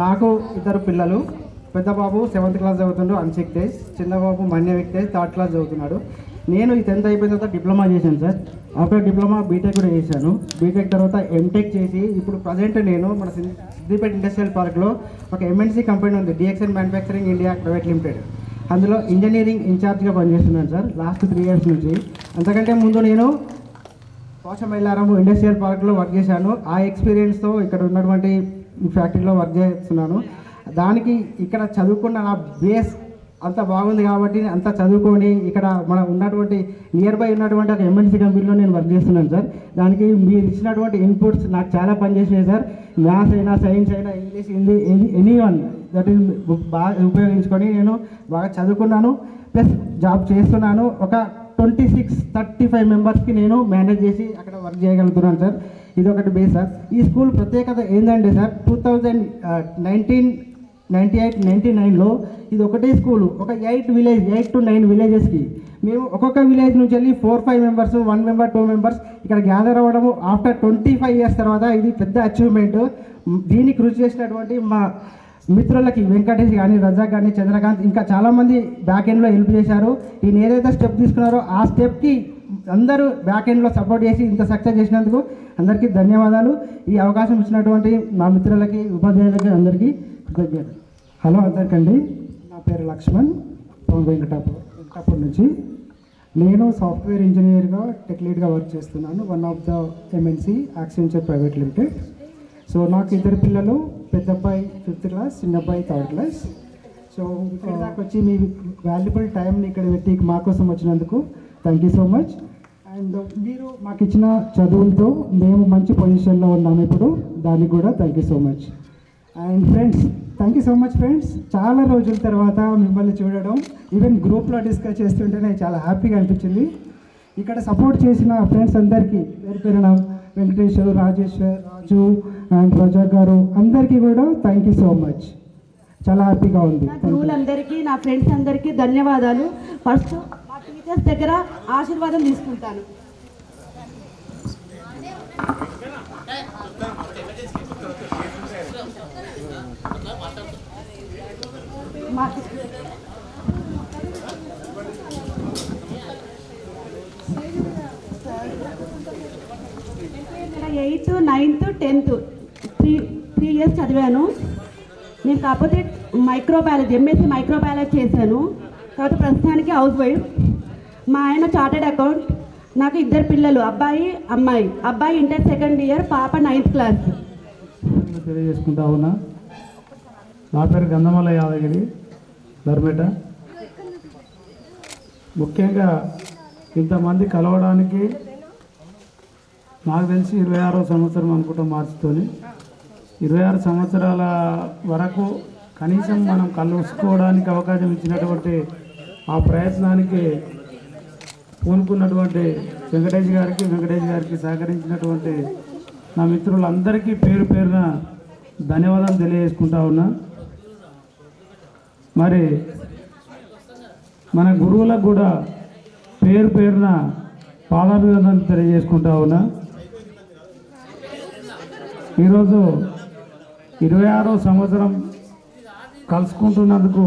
నాకు 2 పిల్లలు. పెద్ద బాబు 7th క్లాస్ చదువుతున్నాడు, అన్సిక్ తేజ్. చిన్న బాబు మన్యవిక్ తేజ్ 3rd క్లాస్ చదువుతున్నాడు. నేను ఈ 10th అయిపోయిన తర్వాత డిప్లొమా చేశాను సార్. ఆఫ్టర్ డిప్లొమా బీటెక్ కూడా చేశాను. బీటెక్ తర్వాత ఎంటెక్ చేసి ఇప్పుడు ప్రజెంట్ నేను మన సిద్దిపేట ఇండస్ట్రియల్ పార్క్లో ఒక ఎంఎన్సీ కంపెనీ ఉంది, డిఎక్స్ఎన్ మ్యానుఫ్యాక్చరింగ్ ఇండియా ప్రైవేట్ లిమిటెడ్. అందులో ఇంజనీరింగ్ ఇన్ఛార్జ్గా పనిచేస్తున్నాను సార్ లాస్ట్ 3 ఇయర్స్ నుంచి. అంతకంటే ముందు నేను పోషమైలారం ఇండస్ట్రియల్ పార్క్లో వర్క్ చేశాను. ఆ ఎక్స్పీరియన్స్తో ఇక్కడ ఉన్నటువంటి ఫ్యాక్టరీలో వర్క్ చేస్తున్నాను. దానికి ఇక్కడ చదువుకున్న నా బేస్ అంత బాగుంది కాబట్టి అంత చదువుకొని ఇక్కడ మన ఉన్నటువంటి నియర్ బై ఉన్నటువంటి ఒక ఎంఎన్సీ కంపెనీలో నేను వర్క్ చేస్తున్నాను సార్. దానికి మీరు ఇచ్చినటువంటి ఇన్పుట్స్ నాకు చాలా పనిచేసినాయి సార్. మ్యాథ్స్ అయినా, సైన్స్ అయినా, English, Hindi, anyone that is బాగా ఉపయోగించుకొని నేను బాగా చదువుకున్నాను, ప్లస్ జాబ్ చేస్తున్నాను. ఒక 26-35 మెంబర్స్కి నేను మేనేజ్ చేసి అక్కడ వర్క్ చేయగలుగుతున్నాను సార్. ఇది ఒకటి బేస్ సార్. ఈ స్కూల్ ప్రత్యేకత ఏంటంటే సార్, 1998-99లో ఇది ఒకటే స్కూలు, ఒక 8 to 9 విలేజెస్కి మేము ఒక్కొక్క విలేజ్ నుంచి వెళ్ళి 4-5 మెంబర్స్, 1 మెంబర్, 2 మెంబర్స్ ఇక్కడ గ్యాదర్ అవ్వడము ఆఫ్టర్ 25 ఇయర్స్ తర్వాత ఇది పెద్ద అచీవ్మెంట్. దీన్ని కృషి చేసినటువంటి మా మిత్రులకి వెంకటేష్ కానీ, రజాక్ కానీ, చంద్రకాంత్ ఇంకా చాలామంది బ్యాక్ ఎండ్లో హెల్ప్ చేశారు. ఈయన ఏదైతే స్టెప్ తీసుకున్నారో ఆ స్టెప్కి అందరూ బ్యాక్ ఎండ్లో సపోర్ట్ చేసి ఇంత సక్సెస్ చేసినందుకు అందరికీ ధన్యవాదాలు. ఈ అవకాశం ఇచ్చినటువంటి మా మిత్రులకి, ఉపాధ్యాయులకి అందరికీ కృతజ్ఞతలు. హలో అందరికండి, నా పేరు లక్ష్మణ్, వెంకటాపూర్ నుంచి. నేను సాఫ్ట్వేర్ ఇంజనీర్గా, టెక్ లీడ్గా వర్క్ చేస్తున్నాను, one of the MNC Accenture private limited. So నాకు 2 పిల్లలు, పెద్ద అబ్బాయి 5th క్లాస్, చిన్న అబ్బాయి 3rd క్లాస్. సో ఇక్కడ దాకా వచ్చి మీ వాల్యుబుల్ టైంని ఇక్కడ పెట్టి మా కోసం వచ్చినందుకు thank you so much. And మీరు మాకు ఇచ్చిన చదువులతో మేము మంచి పొజిషన్లో ఉన్నాము ఇప్పుడు, దానికి కూడా thank you so much. And friends, thank you so much friends. చాలా రోజుల తర్వాత మిమ్మల్ని చూడడం, ఈవెన్ గ్రూప్లో డిస్కస్ చేస్తుంటేనే చాలా హ్యాపీగా అనిపించింది. ఇక్కడ సపోర్ట్ చేసిన ఫ్రెండ్స్ అందరికీ పేరు పేరున వెంకటేశ్వర్, రాజేశ్వర్, రాజు అండ్ రోజా గారు అందరికీ కూడా థ్యాంక్ యూ సో మచ్. చాలా హ్యాపీగా ఉంది. గురువులందరికీ, నా ఫ్రెండ్స్ అందరికీ ధన్యవాదాలు. ఫస్ట్ మా టీచర్స్ దగ్గర ఆశీర్వాదం తీసుకుంటాను. నేను 8th, 9th, 10th 3 years చదివాను. నేను కాకపోతే మైక్రోబయాలజీ, ఎంఎస్సీ మైక్రోబయాలజీ చేశాను. కాబట్టి ప్రస్తుతానికి హౌస్ వైఫ్. మా ఆయన చార్టెడ్ అకౌంట్. నాకు 2 పిల్లలు, అబ్బాయి అమ్మాయి. అబ్బాయి ఇంటర్ 2nd year, పాప 9th class. తెలియజేసుకుంటా ఉన్నా. నా పేరు గంధమల్ల యాదగిరి, ధర్మేట. ముఖ్యంగా ఇంతమంది కలవడానికి నాకు తెలిసి 26వ సంవత్సరం అనుకుంటాం మార్చితోని. 26 సంవత్సరాల వరకు కనీసం మనం కలుసుకోవడానికి అవకాశం ఇచ్చినటువంటి ఆ ప్రయత్నానికి పూనుకున్నటువంటి వెంకటేష్ గారికి సహకరించినటువంటి నా మిత్రులందరికీ పేరు పేరున ధన్యవాదాలు తెలియజేసుకుంటా ఉన్నా. మరి మన గురువులకు కూడా పేరు పేరున పాదాభివందనలు తెలియజేసుకుంటా ఉన్నా. ఈరోజు 26వ సంవత్సరం కలుసుకుంటున్నందుకు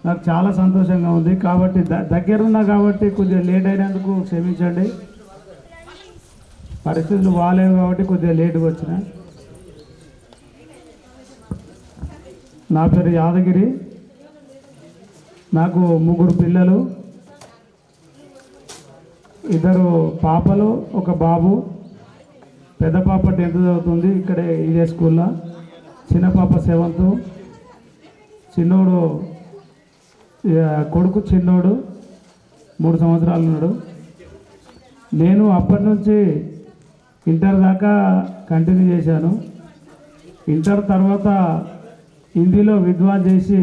నాకు చాలా సంతోషంగా ఉంది. కాబట్టి దగ్గరున్నా కాబట్టి కొద్దిగా లేట్ అయినందుకు క్షమించండి. పరిస్థితులు బాగాలేవు కాబట్టి కొద్దిగా లేటుగా వచ్చిన. నా పేరు యాదగిరి. నాకు 3 పిల్లలు, 2 పాపలు, 1 బాబు. పెద్ద పాప 10th చదువుతుంది ఇక్కడే ఇదే స్కూల్లో. చిన్న పాప 7th. చిన్నోడు కొడుకు చిన్నోడు 3 సంవత్సరాలు ఉన్నాడు. నేను అప్పటి నుంచి ఇంటర్ దాకా కంటిన్యూ చేశాను. ఇంటర్ తర్వాత హిందీలో విద్వాన్ చేసి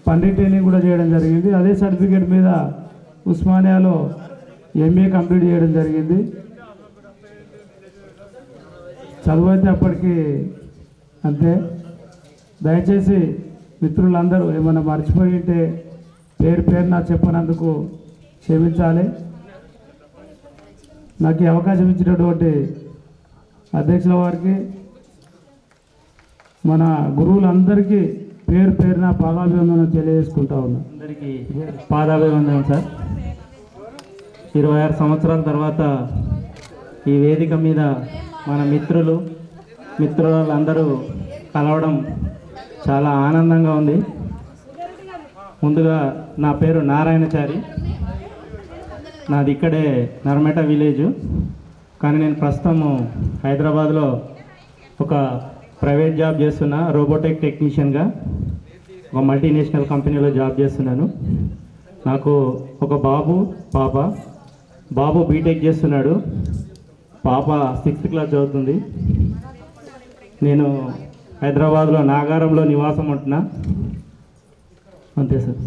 పండిట్ ట్రైనింగ్ కూడా చేయడం జరిగింది. అదే సర్టిఫికేట్ మీద ఉస్మానియాలో ఎంఏ కంప్లీట్ చేయడం జరిగింది. చదువు అయితే అప్పటికి అంతే. దయచేసి మిత్రులందరూ ఏమైనా మర్చిపోయి ఉంటే పేరు పేరున చెప్పనందుకు క్షమించాలి. నాకు ఈ అవకాశం ఇచ్చినటువంటి అధ్యక్షుల వారికి, మన గురువులందరికీ పేరు పేరున పాదాభివందనం తెలియజేసుకుంటా ఉన్నా. అందరికీ పాదాభివందనం సార్. 26 సంవత్సరాల తర్వాత ఈ వేదిక మీద మన మిత్రులందరూ కలవడం చాలా ఆనందంగా ఉంది. ముందుగా నా పేరు నారాయణచారి. నాది ఇక్కడే నర్మేట విలేజ్. కానీ నేను ప్రస్తుతం హైదరాబాద్లో ఒక ప్రైవేట్ జాబ్ చేస్తున్నా, రోబోటిక్ టెక్నీషియన్గా. ఒక మల్టీనేషనల్ కంపెనీలో జాబ్ చేస్తున్నాను. నాకు 1 బాబు, పాప. బాబు బీటెక్ చేస్తున్నాడు, పాప 6th class చదువుతుంది. నేను హైదరాబాద్లో నాగారంలో నివాసం ఉంటున్నా. అంతే సార్.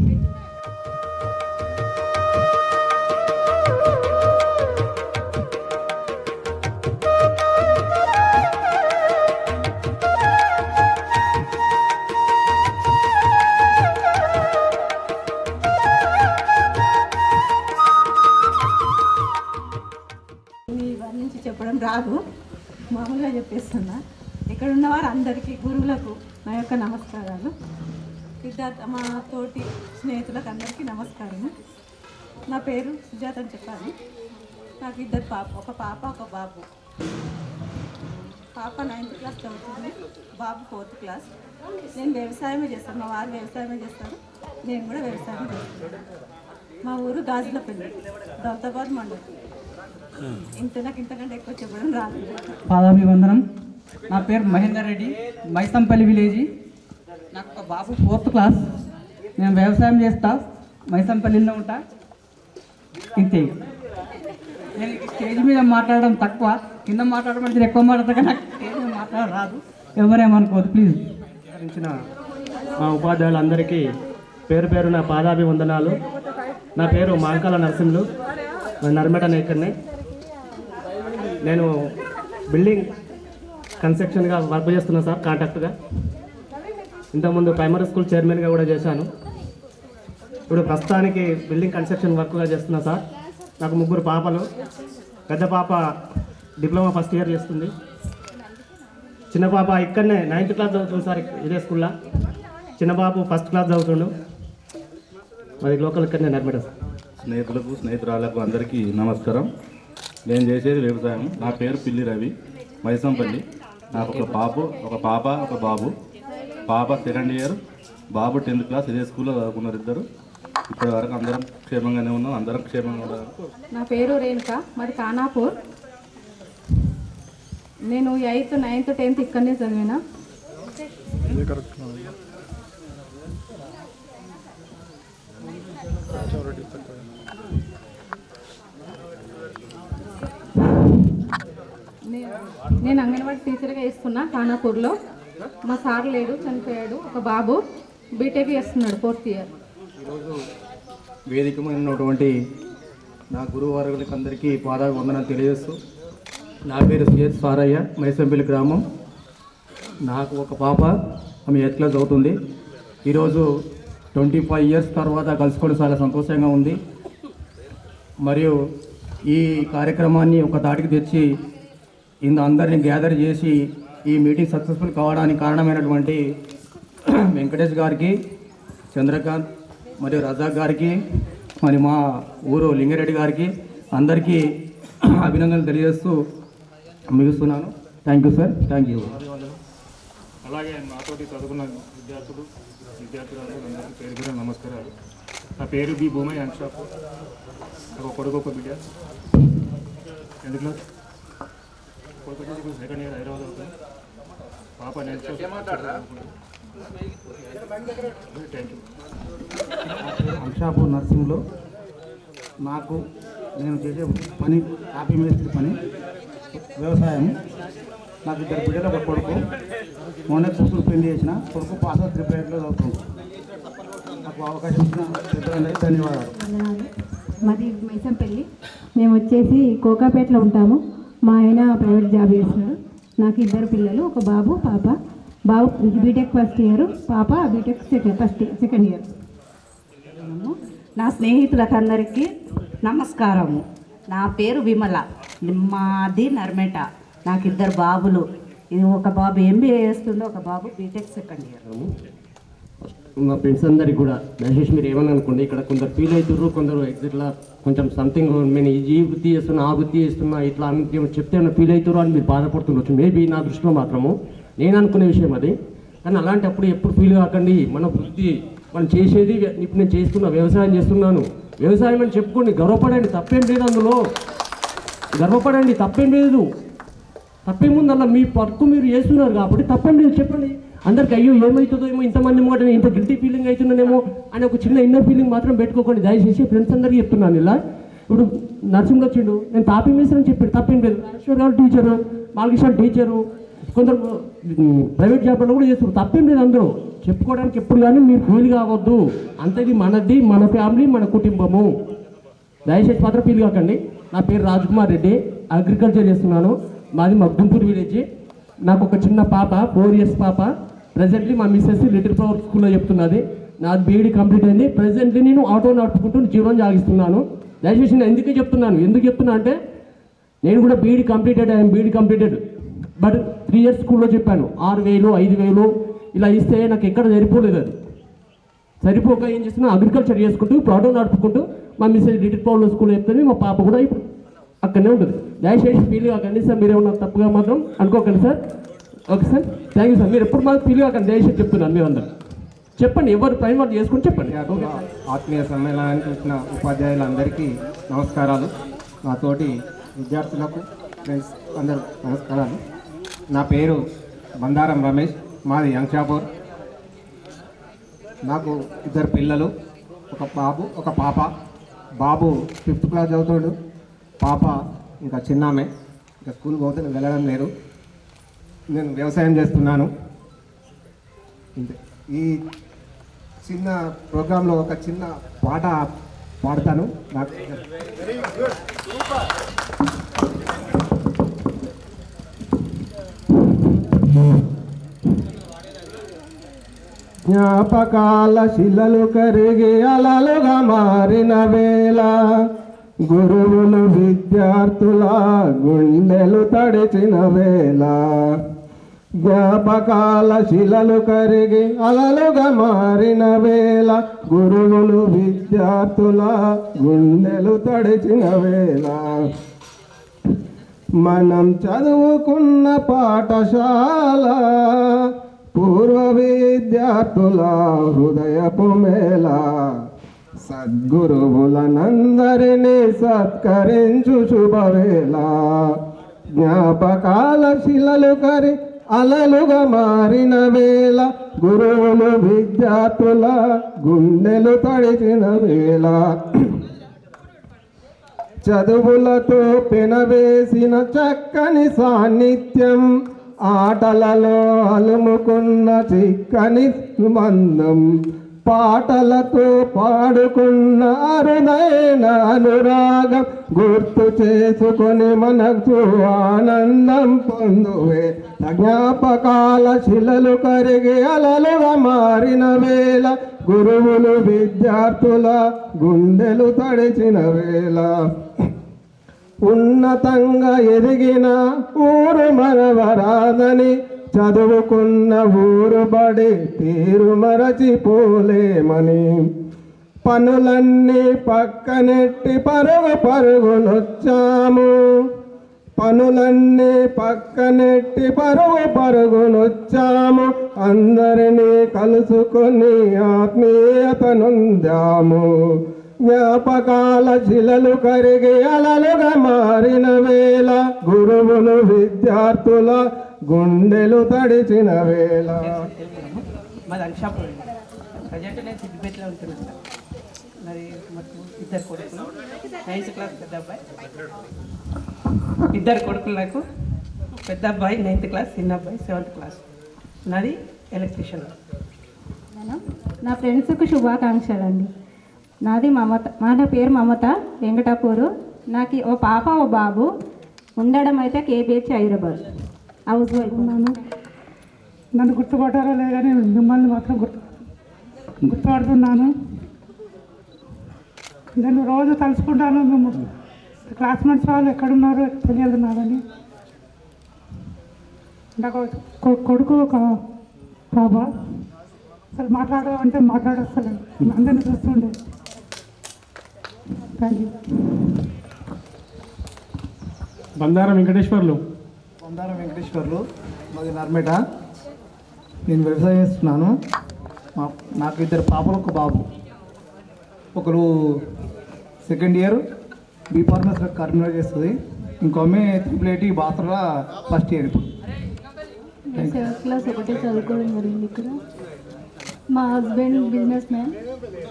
వర్ణించి చెప్పడం రాదు, మామూలుగా చెప్పేస్తున్నా. ఇక్కడ ఉన్న వారు అందరికీ, గురువులకు నా యొక్క నమస్కారాలు. మా తోటి స్నేహితులకు అందరికీ నమస్కారము. నా పేరు సుజాత అని చెప్పాను. నాకు 2 పాప, 1 పాప 1 బాబు. పాప 9th class చదువుతుంది, బాబు 4th class. నేను వ్యవసాయమే చేస్తాను, మా వారు వ్యవసాయమే చేస్తారు, నేను కూడా వ్యవసాయం చేస్తాను. మా ఊరు గాజులపల్లి, దౌలతాబాద్ మండలం. నాకు ఇంతకంటే ఎక్కువ చెప్పడం రాదు. పాదాభివందనం. నా పేరు మహేందర్ రెడ్డి, మైసంపల్లి విలేజ్. నాకు 1 బాబు 4th class. నేను వ్యవసాయం చేస్తా, మైసంపల్లిలో ఉంటా. ఇంతే. నేను స్టేజ్ మీద మాట్లాడడం తక్కువ, కింద మాట్లాడడం ఎక్కువ మాట్లాడతా. నాకు స్టేజ్ మీద మాట్లాడడం రాదు. ఎవరేమనుకోవద్దు ప్లీజ్. మా ఉపాధ్యాయులందరికీ పేరు పేరు నా పాదాభివందనాలు. నా పేరు మాంకాల నరసింహులు, నర్మేట నేకర్నే. నేను బిల్డింగ్ కన్స్ట్రక్షన్గా వర్క్ చేస్తున్నాను సార్, కాంట్రాక్ట్గా. ఇంతకుముందు ప్రైమరీ స్కూల్ చైర్మన్గా కూడా చేశాను. ఇప్పుడు ప్రస్తుతానికి బిల్డింగ్ కన్స్ట్రక్షన్ వర్క్గా చేస్తున్నా సార్. నాకు 3 పాపలు. పెద్ద పాప డిప్లొమా ఫస్ట్ ఇయర్ చేస్తుంది. చిన్న పాప ఇక్కడనే 9th క్లాస్ చదువుతుంది సార్, ఇదే స్కూల్లో. చిన్న బాబు ఫస్ట్ క్లాస్ చదువుతుండు. మరి లోకల్ ఇక్కడనే నర్మేట సార్. స్నేహితులకు స్నేహితురాలకు అందరికీ నమస్కారం. నేను చేసేది వ్యవసాయం. నా పేరు పిల్లి రవి, మైసంపల్లి. నాకు ఒక పాప ఒక బాబు. పాప 2nd ఇయర్, బాబు 10th క్లాస్. ఇదే స్కూల్లో చదువుకున్నారు ఇద్దరు. ఇప్పటి వరకు అందరం క్షేమంగానే ఉన్నాం. అందరం క్షేమంగా ఉన్నారు. నా పేరు రేణుక, మాది ఖానాపూర్. నేను 8th, 9th, 10th ఇక్కడనే చదివినా. నేను అంగన్వాడీ టీచర్గా చేస్తున్నా ఖానాపూర్లో. మా సార్ లేడు, చనిపోయాడు. ఒక బాబు బీటెక్ చేస్తున్నాడు 4th ఇయర్. ఈరోజు వేదిక మీద ఉన్నటువంటి నా గురువారులకు అందరికీ పాదాభివందనాలు తెలియజేస్తూ, నా పేరు సిఎస్ సారయ్య, మైసంపల్లి గ్రామం. నాకు ఒక పాప, ఆమె 8th క్లాస్ అవుతుంది. ఈరోజు 25 ఇయర్స్ తర్వాత కలుసుకోవడం చాలా సంతోషంగా ఉంది. మరియు ఈ కార్యక్రమాన్ని ఒక తాటికి తెచ్చి అందరినీ గ్యాదర్ చేసి ఈ మీటింగ్ సక్సెస్ఫుల్ కావడానికి కారణమైనటువంటి వెంకటేష్ గారికి, చంద్రకాంత్ మరియు రజాక్ గారికి, మరి మా ఊరు లింగారెడ్డి గారికి అందరికీ అభినందనలు తెలియజేస్తూ ముగిస్తున్నాను. Thank you sir. Thank you. అలాగే నాతోటి చదువుకున్న విద్యార్థురాలు అందరికీ పేరు పేరు నమస్కారాలు. నా పేరు బి భూమయ్య అంక్షాపు. ఒక కొడుకు ఒక బిడ్డ. 10th class. కొడుకు వచ్చేసి 2nd ఇయర్ హైదరాబాద్ అవుతుంది. పాప 9th class. Thank you. Ankshapur నర్సింగ్లో నేను చేసే పని కాపీ మేస్త్రి పని, వ్యవసాయం. నాకు 2 బిడ్డలు, ఒక కొడుకు. మొన్న కూతురు పెళ్లి చేసిన. కొడుకు పాస్ 3 చదువుతుంది. నాకు అవకాశం ఇచ్చిన పెద్దలందరికీ ధన్యవాదాలు. మాది మైసంపల్లి. మేము వచ్చేసి కోకాపేటలో ఉంటాము. మా ఆయన ప్రైవేట్ జాబ్ చేస్తున్నాడు. నాకు 2 పిల్లలు, ఒక బాబు పాప. బాబు బీటెక్ ఫస్ట్ ఇయర్, పాప బీటెక్ సెకండ్ ఇయర్. నా స్నేహితులకు అందరికీ నమస్కారము. నా పేరు విమల, మాది నర్మేట. నాకు 2 బాబులు. ఇది ఒక బాబు MBA చేస్తుందో, ఒక బాబు బీటెక్ సెకండ్ ఇయర్. మా ఫ్రెండ్స్ అందరికీ కూడా దయచేసి మీరు ఏమని అనుకోండి, ఇక్కడ కొందరు ఫీల్ అవుతుర్రు, కొందరు ఎగ్జిట్లో కొంచెం సంథింగ్ నేను ఈ వృత్తి చేస్తున్నా, ఆ వృత్తి చేస్తున్నా, ఇట్లా అని చెప్తే ఫీల్ అవుతారు అని మీరు బాధపడుతుండొచ్చు. మేబీ నా దృష్టిలో మాత్రము నేను అనుకునే విషయం అది. కానీ అలాంటప్పుడు ఎప్పుడు ఫీల్ కాకండి. మన వృత్తి మనం చేసేది, ఇప్పుడు నేను చేస్తున్నా, వ్యవసాయం చేస్తున్నాను, వ్యవసాయం అని చెప్పుకోండి, గర్వపడండి, తప్పేం లేదు అందులో. గర్వపడండి, తప్పేం లేదు. తప్పేముంది అలా, మీ వర్క్ మీరు చేస్తున్నారు కాబట్టి తప్పేం లేదు, చెప్పండి. అందరికి అయ్యో ఏమవుతుందో ఏమో, ఇంతమంది మాట ఇంత గిల్టీ ఫీలింగ్ అవుతున్నానేమో అని ఒక చిన్న ఇన్నర్ ఫీలింగ్ మాత్రం పెట్టుకోకండి దయచేసి. ఫ్రెండ్స్ అందరికీ చెప్తున్నాను ఇలా. ఇప్పుడు నర్సింగ్ వచ్చిండు, నేను తాపీ మేస్త్రి అని చెప్పాడు, తప్పేం లేదు. రాజేశ్వర్ గారు టీచరు, బాలకృష్ణ టీచరు, కొందరు ప్రైవేట్ జాబ్లో కూడా చేస్తారు, తప్పేం లేదు. అందరూ చెప్పుకోవడానికి ఎప్పుడు కానీ మీరు ఫీల్ కావద్దు. అంతది మనది, మన ఫ్యామిలీ, మన కుటుంబము. దయచేసి మాత్రం ఫీల్ కాకండి. నా పేరు రాజ్కుమార్ రెడ్డి, అగ్రికల్చర్ చేస్తున్నాను. మాది మగ్దుంపూర్ విలేజ్. నాకు ఒక చిన్న పాప, 4 ఇయర్స్ పాప. ప్రజెంట్లీ మా మిస్సెస్ లిటిల్ ఫ్లవర్ స్కూల్లో చెప్తున్నది. నాది బీఈడి కంప్లీట్ అయింది. ప్రజెంట్లీ నేను ఆటో నడుపుకుంటూ జీవనం సాగిస్తున్నాను. దయచేసి నేను ఎందుకు చెప్తున్నా అంటే నేను కూడా బీఈడి కంప్లీటెడ్. బట్ 3 ఇయర్స్ స్కూల్లో చెప్పాను. 6,000, 5,000 ఇలా ఇస్తే నాకు ఎక్కడ సరిపోలేదు. అది సరిపోక ఏం చేస్తున్నా, అగ్రికల్చర్ చేసుకుంటూ ఇప్పుడు ఆటో నడుపుకుంటూ మా మిస్సెస్ లిటిల్ ఫ్లవర్ స్కూల్లో చెప్తుంది. మా పాప కూడా ఇప్పుడు అక్కడనే ఉంటుంది. దయచేసి ఫీల్ కాకండి సార్, మీరేమన్నా తప్పుగా మాత్రం అనుకోకండి sir. Okay sir, thank you sir. మీరు ఎప్పుడు మాకు ఫీల్ కాకండి, దయచేసి చెప్తున్నాను. మీరు అందరూ చెప్పండి, ఎవరు పైన వాళ్ళు చేసుకుని చెప్పండి. ఆత్మీయ సమ్మేళనానికి వచ్చిన ఉపాధ్యాయులందరికీ నమస్కారాలు. నాతోటి విద్యార్థులకు, ఫ్రెండ్స్ అందరూ నమస్కారాలు. నా పేరు బందారం రమేష్, మాది యంక్షాపూర్. నాకు 2 పిల్లలు, ఒక బాబు ఒక పాప. బాబు 5th క్లాస్ చదువుతాడు, పాప ఇంకా చిన్నామే, ఇంకా స్కూల్ పోతే వెళ్ళడం లేదు. నేను వ్యవసాయం చేస్తున్నాను. ఈ చిన్న ప్రోగ్రాంలో ఒక చిన్న పాట పాడతాను. నాకు జ్ఞాపకాల శిలలు కరిగి అలలుగా మారిన వేళ గురువులు విద్యార్థుల గుండెలు తడిచిన వేళ జ్ఞాపకాల శిలలు కరిగి అలలుగా మారిన వేళ గురువులు విద్యార్థుల గుండెలు తడిచిన వేళ మనం చదువుకున్న పాఠశాల పూర్వ విద్యార్థుల హృదయపు మేళ సద్గురువులనందరినీ సత్కరించు శుభవేళ జ్ఞాపకాల శిలలు కరి అలలుగా మారిన వేళ గురువులు విద్యార్థుల గుండెలు తడిచిన వేళ చదువులతో పెనవేసిన చక్కని సాన్నిధ్యం ఆటలలో అలుముకున్న చిక్కని మందం పాటలతో పాడుకున్న అరుదైన అనురాగం గుర్తు చేసుకొని మనకు ఆనందం పొందువే జ్ఞాపకాల శిలలు కరిగి అలలుగా మారిన వేళ గురువులు విద్యార్థుల గుండెలు తడిచిన వేళ ఉన్నతంగా ఎదిగిన ఊరు మరవరాదని చదువుకున్న ఊరు బడి తీరు మరచిపోలేమని పనులన్నీ పక్కనెట్టి పరుగునొచ్చాము పనులన్నీ పక్కనెట్టి పరుగునొచ్చాము అందరినీ కలుసుకొని ఆత్మీయతనుందాము జ్ఞాపకాల శిలలు కరిగి అలలుగా మారిన వేళ గురువులు విద్యార్థుల గుండెలు తడిచిన వేళ. మాది అంశాపురం. ప్రజెంట్ నేను సిద్దిపేటలో ఉంటున్నాను. మరి మాకు ఇద్దరు కొడుకులు, 9th క్లాస్ పెద్ద అబ్బాయి. ఇద్దరు కొడుకులు నాకు. పెద్ద అబ్బాయి 9th క్లాస్, చిన్న అబ్బాయి 7th క్లాస్. నాది ఎలక్ట్రీషియన్. నా ఫ్రెండ్స్కు శుభాకాంక్షలు అండి. నాది మమత. నా పేరు మమత, వెంకటాపూరు. నాకు ఓ పాప ఓ బాబు. ఉండడం అయితే కేబిహెచ్ హైదరాబాద్. హౌస్ వైఫ్ ఉన్నాను. నన్ను గుర్తుపట్టారో లేదు కానీ మిమ్మల్ని మాత్రం గుర్తుపడుతున్నాను. నేను రోజు తలుచుకుంటాను. మేము క్లాస్మేట్స్ వాళ్ళు ఎక్కడున్నారో తెలియదు నాదని. నాకు కొడుకు ఒక బాబా. అసలు మాట్లాడాలంటే మాట్లాడేస్తాను. అందరినీ చూస్తుండే. Thank you. బండారం వెంకటేశ్వర్లు. మాది నర్మేట. నేను వ్యవసాయం చేస్తున్నాను. నాకు ఇద్దరు పాపలు ఒక బాబు. ఒకరు second year B pharmacy terminate చేస్తుంది. ఇంకో ఆమె AAAT బాత్రలో ఫస్ట్ ఇయర్. 7th క్లాస్ ఒకటే చదువుకోవడం జరిగింది ఇక్కడ. మా హస్బెండ్ బిజినెస్ మ్యాన్.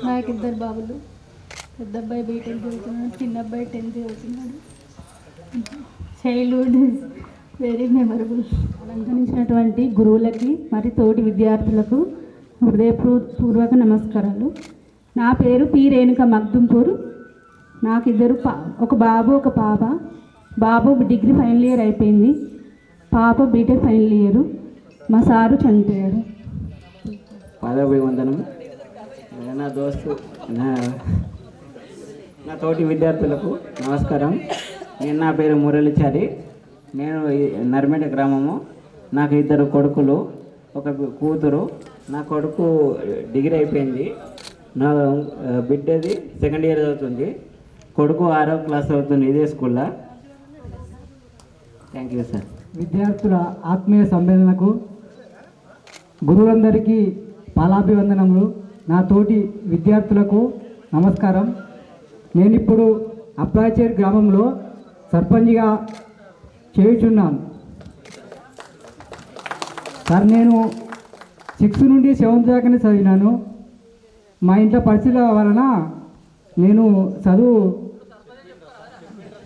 నాకు ఇద్దరు బాబులు. పెద్ద అబ్బాయి బీటెక్ చదువుతున్నాడు, చిన్న అబ్బాయి 10th చదువుతున్నాడు. Childhood very memorable. అలంకరించినటువంటి గురువులకి మరి తోటి విద్యార్థులకు హృదయపూర్వక నమస్కారాలు. నా పేరు పి రేణుక మగ్దుంపూర్. నాకు ఒక బాబు ఒక పాప. బాబు డిగ్రీ ఫైనల్ ఇయర్ అయిపోయింది, పాప బీటెక్ ఫైనల్ ఇయర్. మా సారు చనిపోయారు. పాదాభివందనం. నా దోస్తు నా తోటి విద్యార్థులకు నమస్కారం. నా పేరు మురళిచారి. నేను నర్మేట గ్రామము. నాకు ఇద్దరు కొడుకులు, ఒక కూతురు. నా కొడుకు డిగ్రీ అయిపోయింది. నా బిడ్డది సెకండ్ ఇయర్ చదువుతుంది. కొడుకు 6వ క్లాస్ చదువుతుంది ఇదే స్కూల్లో. Thank you sir. విద్యార్థుల ఆత్మీయ సమ్మేళనకు గురువులందరికీ పాలాభివందనములు. నా తోటి విద్యార్థులకు నమస్కారం. నేను ఇప్పుడు అప్లాచేర్ గ్రామంలో సర్పంచ్గా చేయుచున్నాను. సార్ నేను 6th నుండి 7th దాకానే చదివినాను. మా ఇంట్లో పరిస్థితుల వలన నేను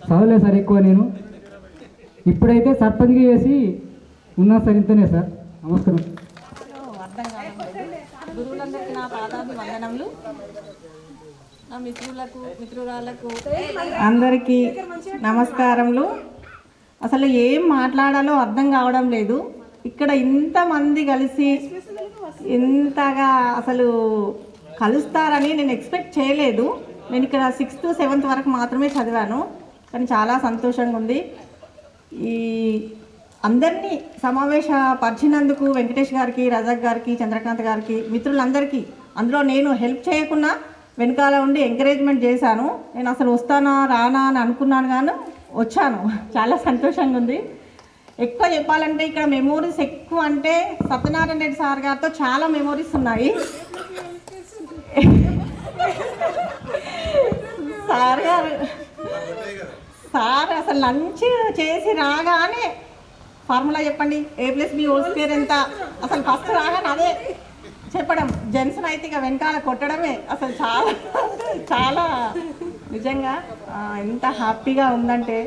చదవలేదు సార్ ఎక్కువ. నేను ఇప్పుడైతే సర్పంచ్గా చేసి ఉన్నా సార్ ఇంతనే సార్. నమస్కారం. గురువులందరికీ నా పాదాభివందనములు. నా మిత్రురాలకు అందరికీ నమస్కారములు. అసలు ఏం మాట్లాడాలో అర్థం కావడం లేదు. ఇక్కడ ఇంతమంది కలిసి ఇంతగా అసలు కలుస్తారని నేను ఎక్స్పెక్ట్ చేయలేదు. నేను ఇక్కడ 6th 7th వరకు మాత్రమే చదివాను, కానీ చాలా సంతోషంగా ఉంది. ఈ అందరినీ సమావేశపరిచినందుకు వెంకటేష్ గారికి, రజాక్ గారికి, చంద్రకాంత్ గారికి, మిత్రులందరికీ, అందులో నేను హెల్ప్ చేయకుండా వెనకాల ఉండి ఎంకరేజ్మెంట్ చేశాను. నేను అసలు వస్తానా రానా అని అనుకున్నాను, కానీ వచ్చాను. చాలా సంతోషంగా ఉంది. ఎక్కువ చెప్పాలంటే ఇక్కడ మెమోరీస్ ఎక్కువ అంటే సత్యనారాయణ రెడ్డి సార్ గారితో చాలా మెమోరీస్ ఉన్నాయి. సార్ అసలు లంచ్ చేసి రాగానే ఫార్ములా చెప్పండి, A+B² ఎంత, అసలు ఫస్ట్ రాగానే అదే చెప్పడం. జెంట్స్ని అయితే ఇక వెనకాల కొట్టడమే. అసలు చాలా చాలా నిజంగా ఎంత హ్యాపీగా ఉందంటే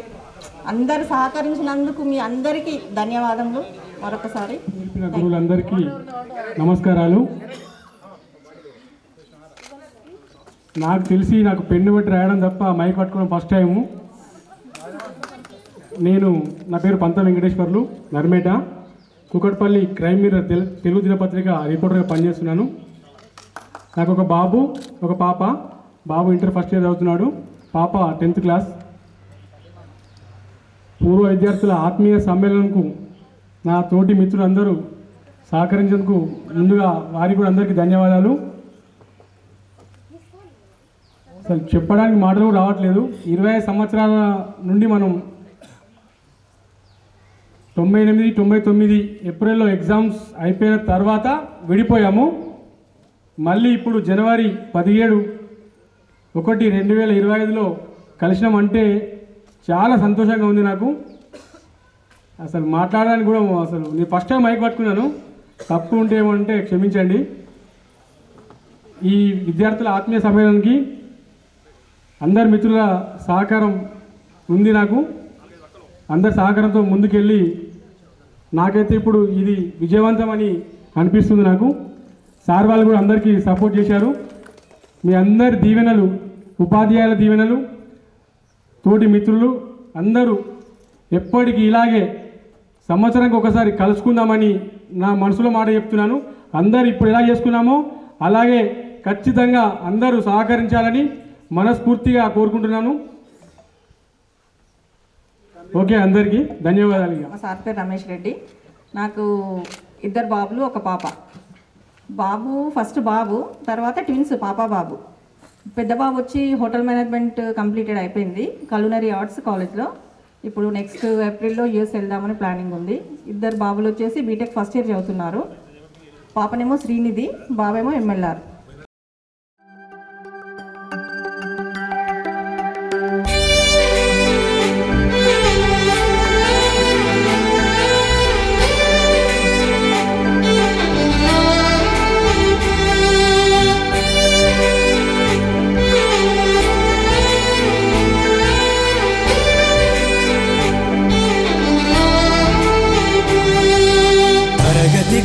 అందరు సహకరించినందుకు మీ అందరికీ ధన్యవాదములు మరొకసారి. గురువులందరికీ నమస్కారాలు. నాకు తెలిసి నాకు పెన్ను పెట్టి రాయడం తప్ప మైక్ పట్టుకోవడం ఫస్ట్ టైము. నా పేరు పంత వెంకటేశ్వర్లు, నర్మేట, కుకట్పల్లి క్రైమ్ మిర్రర్ తెలుగు దినపత్రిక రిపోర్టర్గా పనిచేస్తున్నాను. నాకు ఒక బాబు, ఒక పాప. బాబు ఇంటర్ ఫస్ట్ ఇయర్ చదువుతున్నాడు, పాప 10th క్లాస్. పూర్వ విద్యార్థుల ఆత్మీయ సమ్మేళనంకు నా తోటి మిత్రులందరూ సహకరించేందుకు ముందుగా వారికి కూడా అందరికీ ధన్యవాదాలు. అసలు చెప్పడానికి మాటలు రావట్లేదు. 25 సంవత్సరాల నుండి మనం 98, 99 ఏప్రిల్లో ఎగ్జామ్స్ అయిపోయిన తర్వాత విడిపోయాము. మళ్ళీ ఇప్పుడు జనవరి 17, 2025లో కలిసినామంటే చాలా సంతోషంగా ఉంది నాకు. అసలు మాట్లాడడానికి కూడా అసలు నేను ఫస్ట్ టైం మైక్ పట్టుకున్నాను. తప్పు ఉంటే ఏమంటే క్షమించండి. ఈ విద్యార్థుల ఆత్మీయ సమ్మేళనానికి అందరి మిత్రుల సహకారం ఉంది నాకు. అందరి సహకారంతో ముందుకెళ్ళి నాకైతే ఇప్పుడు ఇది విజయవంతమని అనిపిస్తుంది నాకు. సార్ వాళ్ళు కూడా అందరికీ సపోర్ట్ చేశారు. మీ అందరి దీవెనలు, ఉపాధ్యాయుల దీవెనలు, తోటి మిత్రులు అందరూ ఎప్పటికీ ఇలాగే సంవత్సరానికి ఒకసారి కలుసుకుందామని నా మనసులో మాట చెప్తున్నాను. అందరు ఇప్పుడు ఎలా చేసుకున్నామో అలాగే ఖచ్చితంగా అందరూ సహకరించాలని మనస్ఫూర్తిగా కోరుకుంటున్నాను. ఓకే, అందరికీ ధన్యవాదాలు. మా సార్ పేరు రమేష్ రెడ్డి. నాకు 2 బాబులు, ఒక పాప. బాబు ఫస్ట్ బాబు, తర్వాత ట్విన్స్ పాప బాబు. పెద్ద బాబు వచ్చి హోటల్ మేనేజ్మెంట్ కంప్లీటెడ్ అయిపోయింది కల్నరీ ఆర్ట్స్ కాలేజ్లో. ఇప్పుడు నెక్స్ట్ ఏప్రిల్లో US వెళ్దామని ప్లానింగ్ ఉంది. 2 బాబులు వచ్చేసి బీటెక్ ఫస్ట్ ఇయర్ చదువుతున్నారు. పాపనేమో శ్రీనిధి, బాబేమో MLR.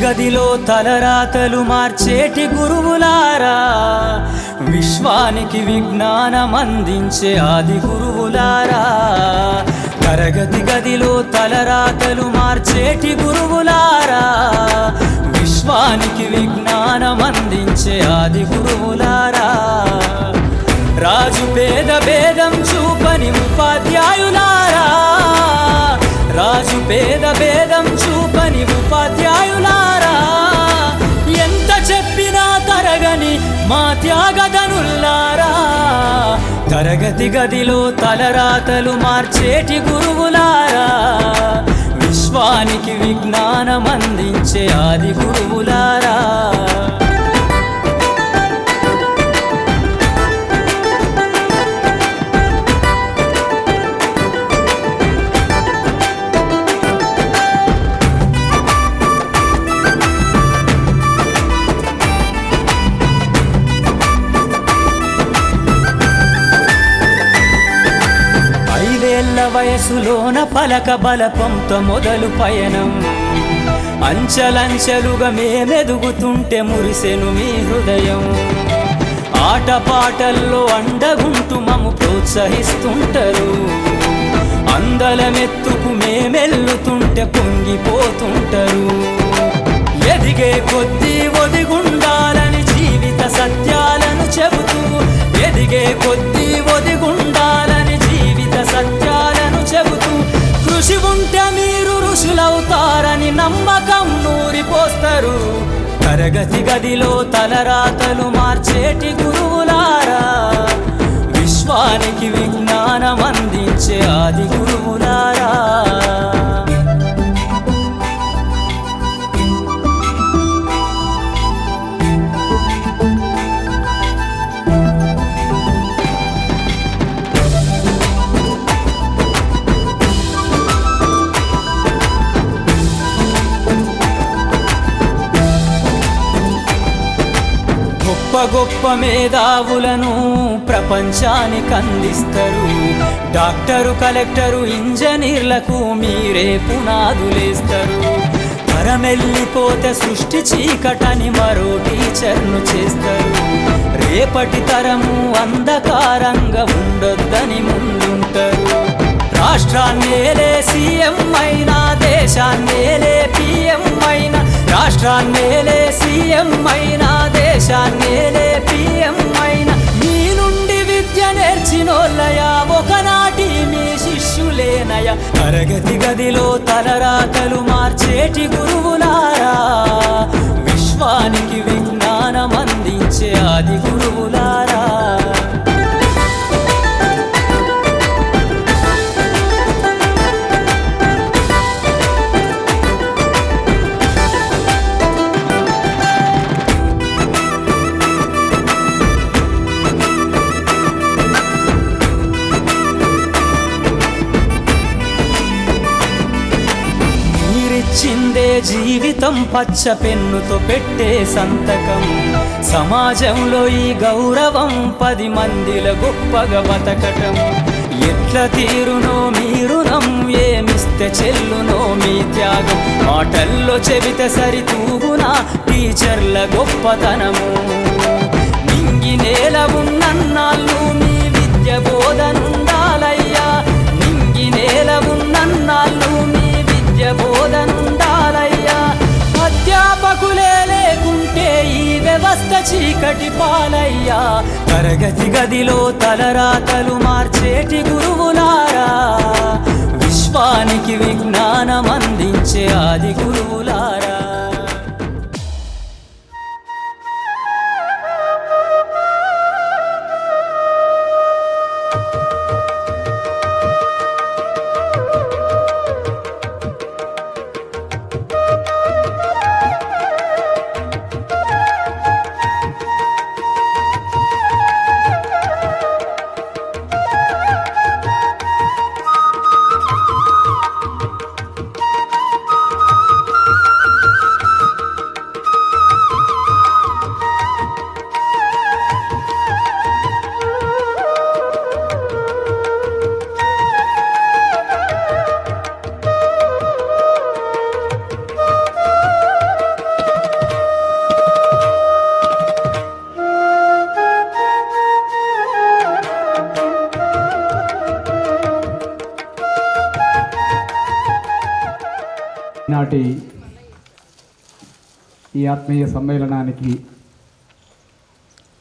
గదిలో తలరాతలు మార్చేటి గురువులారా, విశ్వానికి విజ్ఞానం అందించే ఆది గురువులారా. తరగతి గదిలో తలరాతలు మార్చేటి గురువులారా, విశ్వానికి విజ్ఞానం అందించే ఆది గురువులారా. రాజు పేద భేదం చూపని ఉపాధ్యాయులారా, రాజు పేద భేదం చూపని ఉపాధ్యాయులారా. ఎంత చెప్పినా తరగని మా త్యాగదనుల్లారా. తరగతి గదిలో తలరాతలు మార్చేటి గురువులారా, విశ్వానికి విజ్ఞానం అందించే ఆది గురువులారా. వయసులోన పలక బలపంతో మొదలు పయనం, అంచెలంచెలుగా మేమెదుగుతుంటే మురిసెను మీ హృదయం. ఆటపాటల్లో అండగుంటూ మము ప్రోత్సహిస్తుంటారు. అందలమెత్తుకు మేమెల్లుతుంటే పొంగిపోతుంటారు. ఎదిగే కొద్దీ ఒదిగుండాలని జీవిత సత్యాలను చెబుతూ, ఎదిగే కొద్దీ ఒదిగుండాలని జీవిత సత్యాలను చెబుతూ, కృషి ఉంటే మీరు ఋషులవుతారని నమ్మకం నూరిపోస్తారు. తరగతి గదిలో తలరాతలు మార్చేటి గురువులారా, విశ్వానికి విజ్ఞానం అందించే ఆది గురువులారా. గొప్ప గొప్ప మేధావులను ప్రపంచానికి అందిస్తారు. డాక్టరు, కలెక్టరు, ఇంజనీర్లకు మీరే పునాదులేస్తారు. తరమెల్లిపోతే సృష్టి చీకటని మరో టీచర్ను చేస్తారు. రేపటి తరము అంధకారంగా ఉండొద్దని ముందుంటారు. రాష్ట్రాన్నేలే సీఎం అయినా, దేశాన్నేలే పిఎం అయినా, రాష్ట్రాన్నేలే సీఎం అయినా, దేశాన్నేలే పిఎం అయినా, మీ నుండి విద్య నేర్చినోళ్ళయా, ఒకనాటి మీ శిష్యులేనయా. తరగతి గదిలో తలరాతలు మార్చేటి గురువులారా, విశ్వానికి విజ్ఞానం అందించే ఆది గురువులారా. చిందే జీవితం పచ్చ పెన్నుతో పెట్టే సంతకం. సమాజంలో ఈ గౌరవం 10 మందిల గొప్పగా బతకటం. ఎట్ల తీరునో మీ రుణం, ఏమిస్తే చెల్లునో మీ త్యాగం. మాటల్లో చెబితే సరితూగునా టీచర్ల గొప్పతనము. నింగి నేల ఉన్నన్నాళ్ళు మీ విద్య బోధనుండాలయ్యా. నింగి నేల ఉన్నన్నాళ్ళు మీ విద్య బోధనుండాలయ్యా. అధ్యాపకులే లేకుంటే ఈ వ్యవస్థ చీకటి పాలయ్యా. తరగతి గదిలో తలరాతలు మార్చేటి గురువులారా, విశ్వానికి విజ్ఞానం అందించే ఆది గురువులారా. నాటి ఈ ఆత్మీయ సమ్మేళనానికి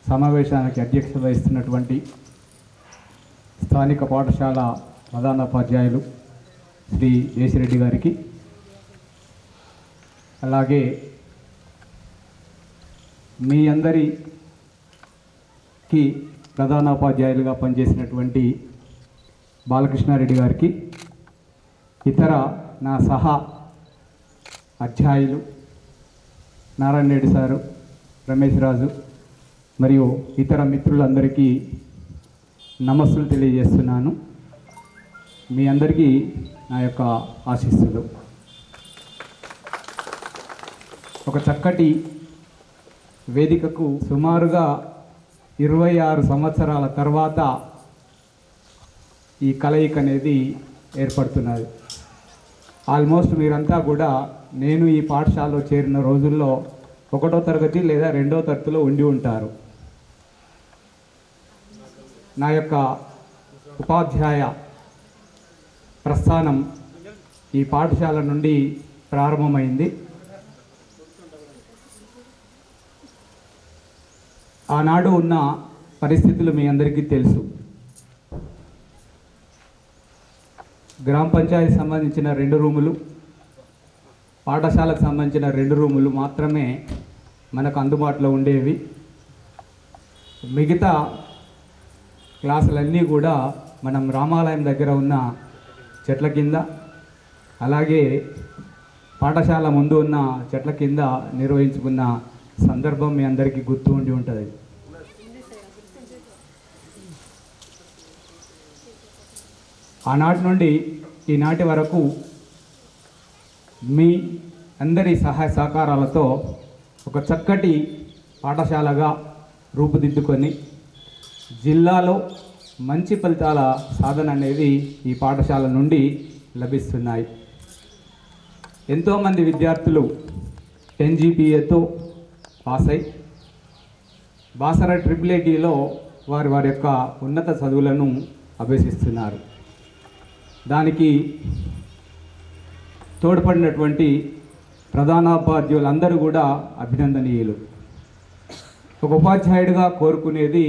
సమావేశానికి అధ్యక్షత వహిస్తున్నటువంటి స్థానిక పాఠశాల ప్రధానోపాధ్యాయులు శ్రీ జేసిరెడ్డి గారికి, అలాగే మీ అందరికీ ప్రధానోపాధ్యాయులుగా పనిచేసినటువంటి బాలకృష్ణారెడ్డి గారికి, ఇతర నా సహా అధ్యాయులు నారాయణ రెడ్డి సారు, రమేష్ రాజు మరియు ఇతర మిత్రులందరికీ నమస్సులు తెలియజేస్తున్నాను. మీ అందరికీ నా యొక్క ఆశీస్సులు. ఒక చక్కటి వేదికకు సుమారుగా 26 సంవత్సరాల తర్వాత ఈ కలయిక అనేది ఏర్పడుతున్నది. ఆల్మోస్ట్ మీరంతా కూడా నేను ఈ పాఠశాలలో చేరిన రోజుల్లో 1వ తరగతి లేదా 2వ తరగతిలో ఉండి ఉంటారు. నా యొక్క ఉపాధ్యాయ ప్రస్థానం ఈ పాఠశాల నుండి ప్రారంభమైంది. ఆనాడు ఉన్న పరిస్థితులు మీ అందరికీ తెలుసు. గ్రామ పంచాయతీ సంబంధించిన 2 రూములు, పాఠశాలకు సంబంధించిన 2 రూములు మాత్రమే మనకు అందుబాటులో ఉండేవి. మిగతా క్లాసులన్నీ కూడా మనం రామాలయం దగ్గర ఉన్న చెట్ల కింద, అలాగే పాఠశాల ముందు ఉన్న చెట్ల కింద నిర్వహించుకున్న సందర్భం మీ అందరికీ గుర్తు ఉండి ఉంటుంది. ఆనాటి నుండి ఈనాటి వరకు మీ అందరి సహాయ సహకారాలతో ఒక చక్కటి పాఠశాలగా రూపుదిద్దుకొని జిల్లాలో మంచి ఫలితాల సాధన అనేది ఈ పాఠశాల నుండి లభిస్తున్నాయి. ఎంతోమంది విద్యార్థులు 10 GPAతో పాస్ అయి బాసర IIITలో వారి యొక్క ఉన్నత చదువులను అభ్యసిస్తున్నారు. దానికి తోడ్పడినటువంటి ప్రధానోపాధ్యాయులందరూ కూడా అభినందనీయులు. ఒక ఉపాధ్యాయుడిగా కోరుకునేది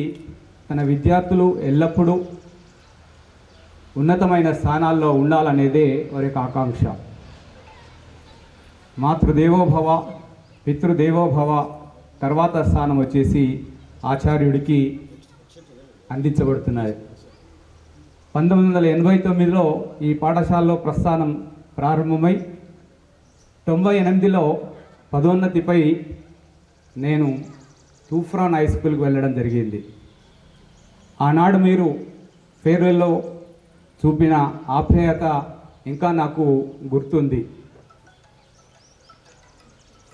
తన విద్యార్థులు ఎల్లప్పుడూ ఉన్నతమైన స్థానాల్లో ఉండాలనేదే వారి యొక్క ఆకాంక్ష. మాతృదేవోభవ, పితృదేవోభవ తర్వాత స్థానం వచ్చేసి ఆచార్యుడికి అందించబడుతున్నాయి. 1989లో ఈ పాఠశాలలో ప్రస్థానం ప్రారంభమై 98లో పదోన్నతిపై నేను తూఫ్రాన్ హై స్కూల్కి వెళ్ళడం జరిగింది. ఆనాడు మీరు ఫేర్వెల్లో చూపిన ఆప్యాయత ఇంకా నాకు గుర్తుంది.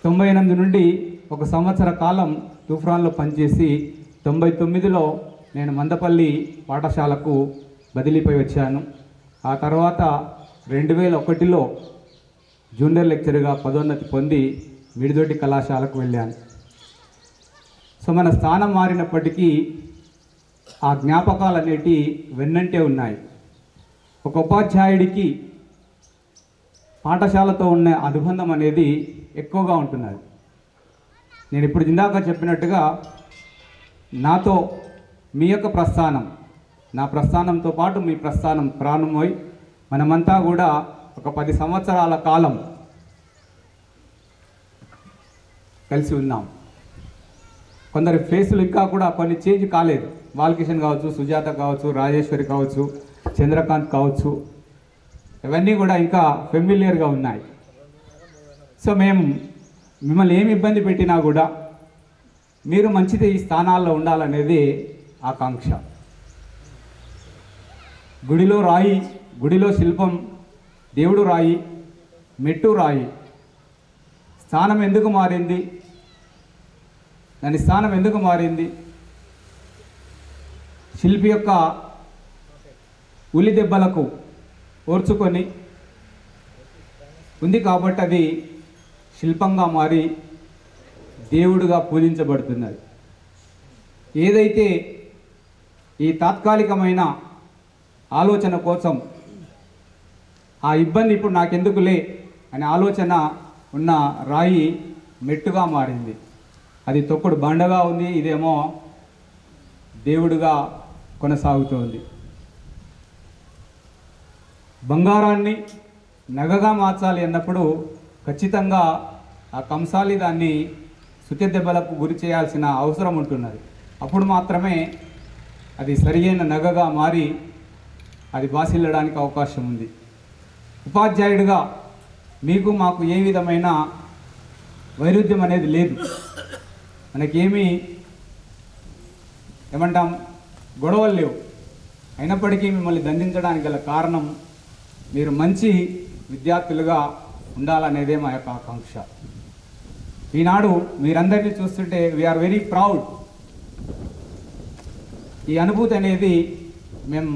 98 నుండి 1 సంవత్సర కాలం తూఫ్రాన్లో పనిచేసి 99లో నేను మందపల్లి పాఠశాలకు బదిలీపై వచ్చాను. ఆ తర్వాత 2001లో జూనియర్ లెక్చరర్గా పదోన్నతి పొంది మిడిదొడ్డి కళాశాలకు వెళ్ళాను. సో మన స్థానం మారినప్పటికీ ఆ జ్ఞాపకాలు అనేటివి వెన్నంటే ఉన్నాయి. ఒక ఉపాధ్యాయుడికి పాఠశాలతో ఉన్న అనుబంధం అనేది ఎక్కువగా ఉంటున్నది. నేను ఇప్పుడు ఇందాక చెప్పినట్టుగా నాతో మీ యొక్క ప్రస్థానం, నా ప్రస్థానంతో పాటు మీ ప్రస్థానం ప్రారంభమై మనమంతా కూడా ఒక 10 సంవత్సరాల కాలం కలిసి ఉన్నాం. కొందరి ఫేసులు ఇంకా కూడా కొన్ని చేంజ్ కాలేదు. బాలకిషన్ కావచ్చు, సుజాత కావచ్చు, రాజేశ్వరి కావచ్చు, చంద్రకాంత్ కావచ్చు, ఇవన్నీ కూడా ఇంకా ఫెమిలియర్గా ఉన్నాయి. సో మేము మిమ్మల్ని ఏమి ఇబ్బంది పెట్టినా కూడా మీరు మంచిది ఈ స్థానాల్లో ఉండాలనేది ఆకాంక్ష. గుడిలో రాయి, గుడిలో శిల్పం, దేవుడు రాయి, మెట్టు రాయి. స్థానం ఎందుకు మారింది? దాని స్థానం ఎందుకు మారింది? శిల్పి యొక్క ఉలి దెబ్బలకు ఓర్చుకొని ఉంది కాబట్టి అది శిల్పంగా మారి దేవుడుగా పూజించబడుతున్నది. ఏదైతే ఈ తాత్కాలికమైన ఆలోచన కోసం ఆ ఇబ్బంది ఇప్పుడు నాకెందుకులే అనే ఆలోచన ఉన్న రాయి మెట్టుగా మారింది. అది తొక్కుడు బండగా ఉంది, ఇదేమో దేవుడుగా కొనసాగుతోంది. బంగారాన్ని నగగా మార్చాలి అన్నప్పుడు ఖచ్చితంగా ఆ కంసాలి దాన్ని సుత్తి దెబ్బలకు గురి చేయాల్సిన అవసరం ఉంటున్నది. అప్పుడు మాత్రమే అది సరియైన నగగా మారి అది బాసిల్లడానికి అవకాశం ఉంది. ఉపాధ్యాయుడిగా మీకు మాకు ఏ విధమైన వైరుధ్యం అనేది లేదు. మనకేమీ ఏమంటాం గొడవలు లేవు. అయినప్పటికీ మిమ్మల్ని దండించడానికి గల కారణం మీరు మంచి విద్యార్థులుగా ఉండాలనేదే మా యొక్క ఆకాంక్ష. ఈనాడు మీరందరినీ చూస్తుంటే వీఆర్ వెరీ ప్రౌడ్. ఈ అనుభూతి అనేది మేము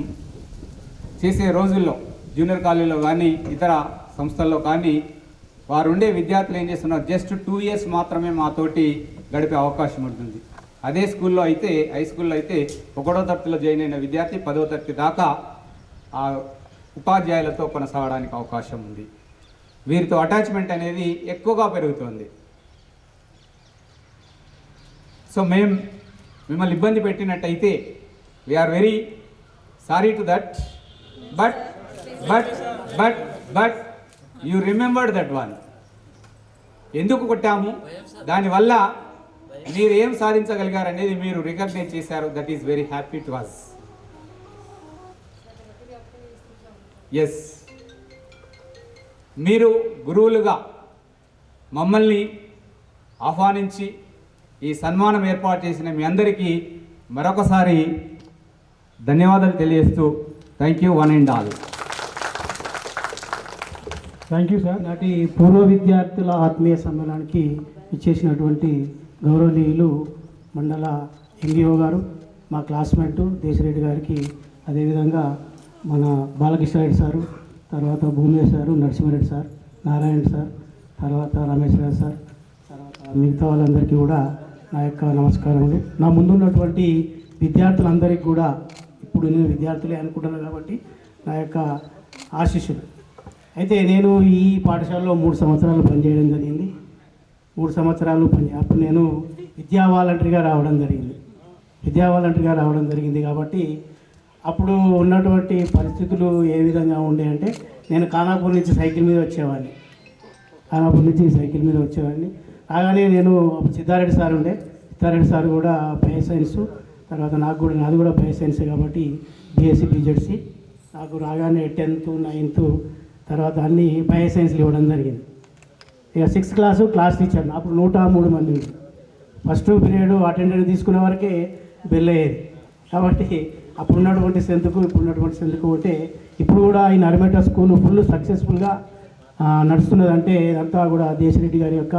చేసే రోజుల్లో జూనియర్ కాలేజీలో కానీ ఇతర సంస్థల్లో కానీ వారు ఉండే విద్యార్థులు ఏం చేస్తున్నారు, జస్ట్ 2 years మాత్రమే మాతోటి గడిపే అవకాశం ఉంటుంది. అదే స్కూల్లో అయితే, హై స్కూల్లో అయితే 1వ తరగతిలో జాయిన్ అయిన విద్యార్థి 10వ తరగతి దాకా ఆ ఉపాధ్యాయులతో కొనసాగడానికి అవకాశం ఉంది. వీరితో అటాచ్మెంట్ అనేది ఎక్కువగా పెరుగుతుంది. సో మేము మిమ్మల్ని ఇబ్బంది పెట్టినట్టయితే we're very sorry to that, but but but but you remembered that one. ఎందుకు కొట్టాము, దానివల్ల మీరు ఏం సాధించగలిగారు అనేది మీరు రికగ్నైజ్ చేశారు. That is very happy to us. Yes, మీరు గురువులుగా మమ్మల్ని ఆహ్వానించి ఈ సన్మానం ఏర్పాటు చేసిన మీ అందరికీ మరొకసారి ధన్యవాదాలు తెలియజేస్తూ thank you one and all. Thank you sir. నాటి పూర్వ విద్యార్థుల ఆత్మీయ సమ్మేళనానికి ఇచ్చేసినటువంటి గౌరవనీయులు మండల ఎంఈఓ గారు, మా క్లాస్మేట్ దేశిరెడ్డి గారికి, అదేవిధంగా మన బాలకృష్ణారెడ్డి సారు, తర్వాత Bhume sir, Narasimha Reddy sir, Narayana sir, తర్వాత రమేష్ గారు సార్, తర్వాత మిగతా వాళ్ళందరికీ కూడా నా యొక్క నమస్కారములు. నా ముందున్నటువంటి విద్యార్థులందరికీ కూడా, ఇప్పుడు నేను విద్యార్థులే అనుకుంటున్నాను కాబట్టి నా యొక్క ఆశీస్సులు. అయితే నేను ఈ పాఠశాలలో 3 సంవత్సరాలు పనిచేయడం జరిగింది. 3 సంవత్సరాలు అప్పుడు నేను విద్యా వాలంటరీగా రావడం జరిగింది కాబట్టి అప్పుడు ఉన్నటువంటి పరిస్థితులు ఏ విధంగా ఉండే అంటే, నేను ఖానాపూర్ నుంచి సైకిల్ మీద వచ్చేవాడిని. రాగానే నేను సిద్ధారెడ్డి సార్ ఉండే, సిద్ధారెడ్డి సార్ కూడా బయోసైన్స్, తర్వాత నాది కూడా బయోసైన్సే కాబట్టి బీఎస్సీ బీజెడ్సీ. నాకు రాగానే 10th 9th తర్వాత అన్నీ బయోసైన్స్లు ఇవ్వడం జరిగింది. ఇక 6th క్లాస్ టీచర్, అప్పుడు 103 మంది ఉంది. ఫస్ట్ పీరియడ్ అటెండెన్స్ తీసుకునే వరకే బెల్ అయ్యేది. కాబట్టి అప్పుడున్నటువంటి స్ట్రెంత్కు ఇప్పుడున్నటువంటి స్ట్రెంత్కు ఒకటే. ఇప్పుడు కూడా ఈ నర్మేట స్కూల్ ఫుల్ సక్సెస్ఫుల్గా నడుస్తున్నదంటే ఇదంతా కూడా దేశిరెడ్డి గారి యొక్క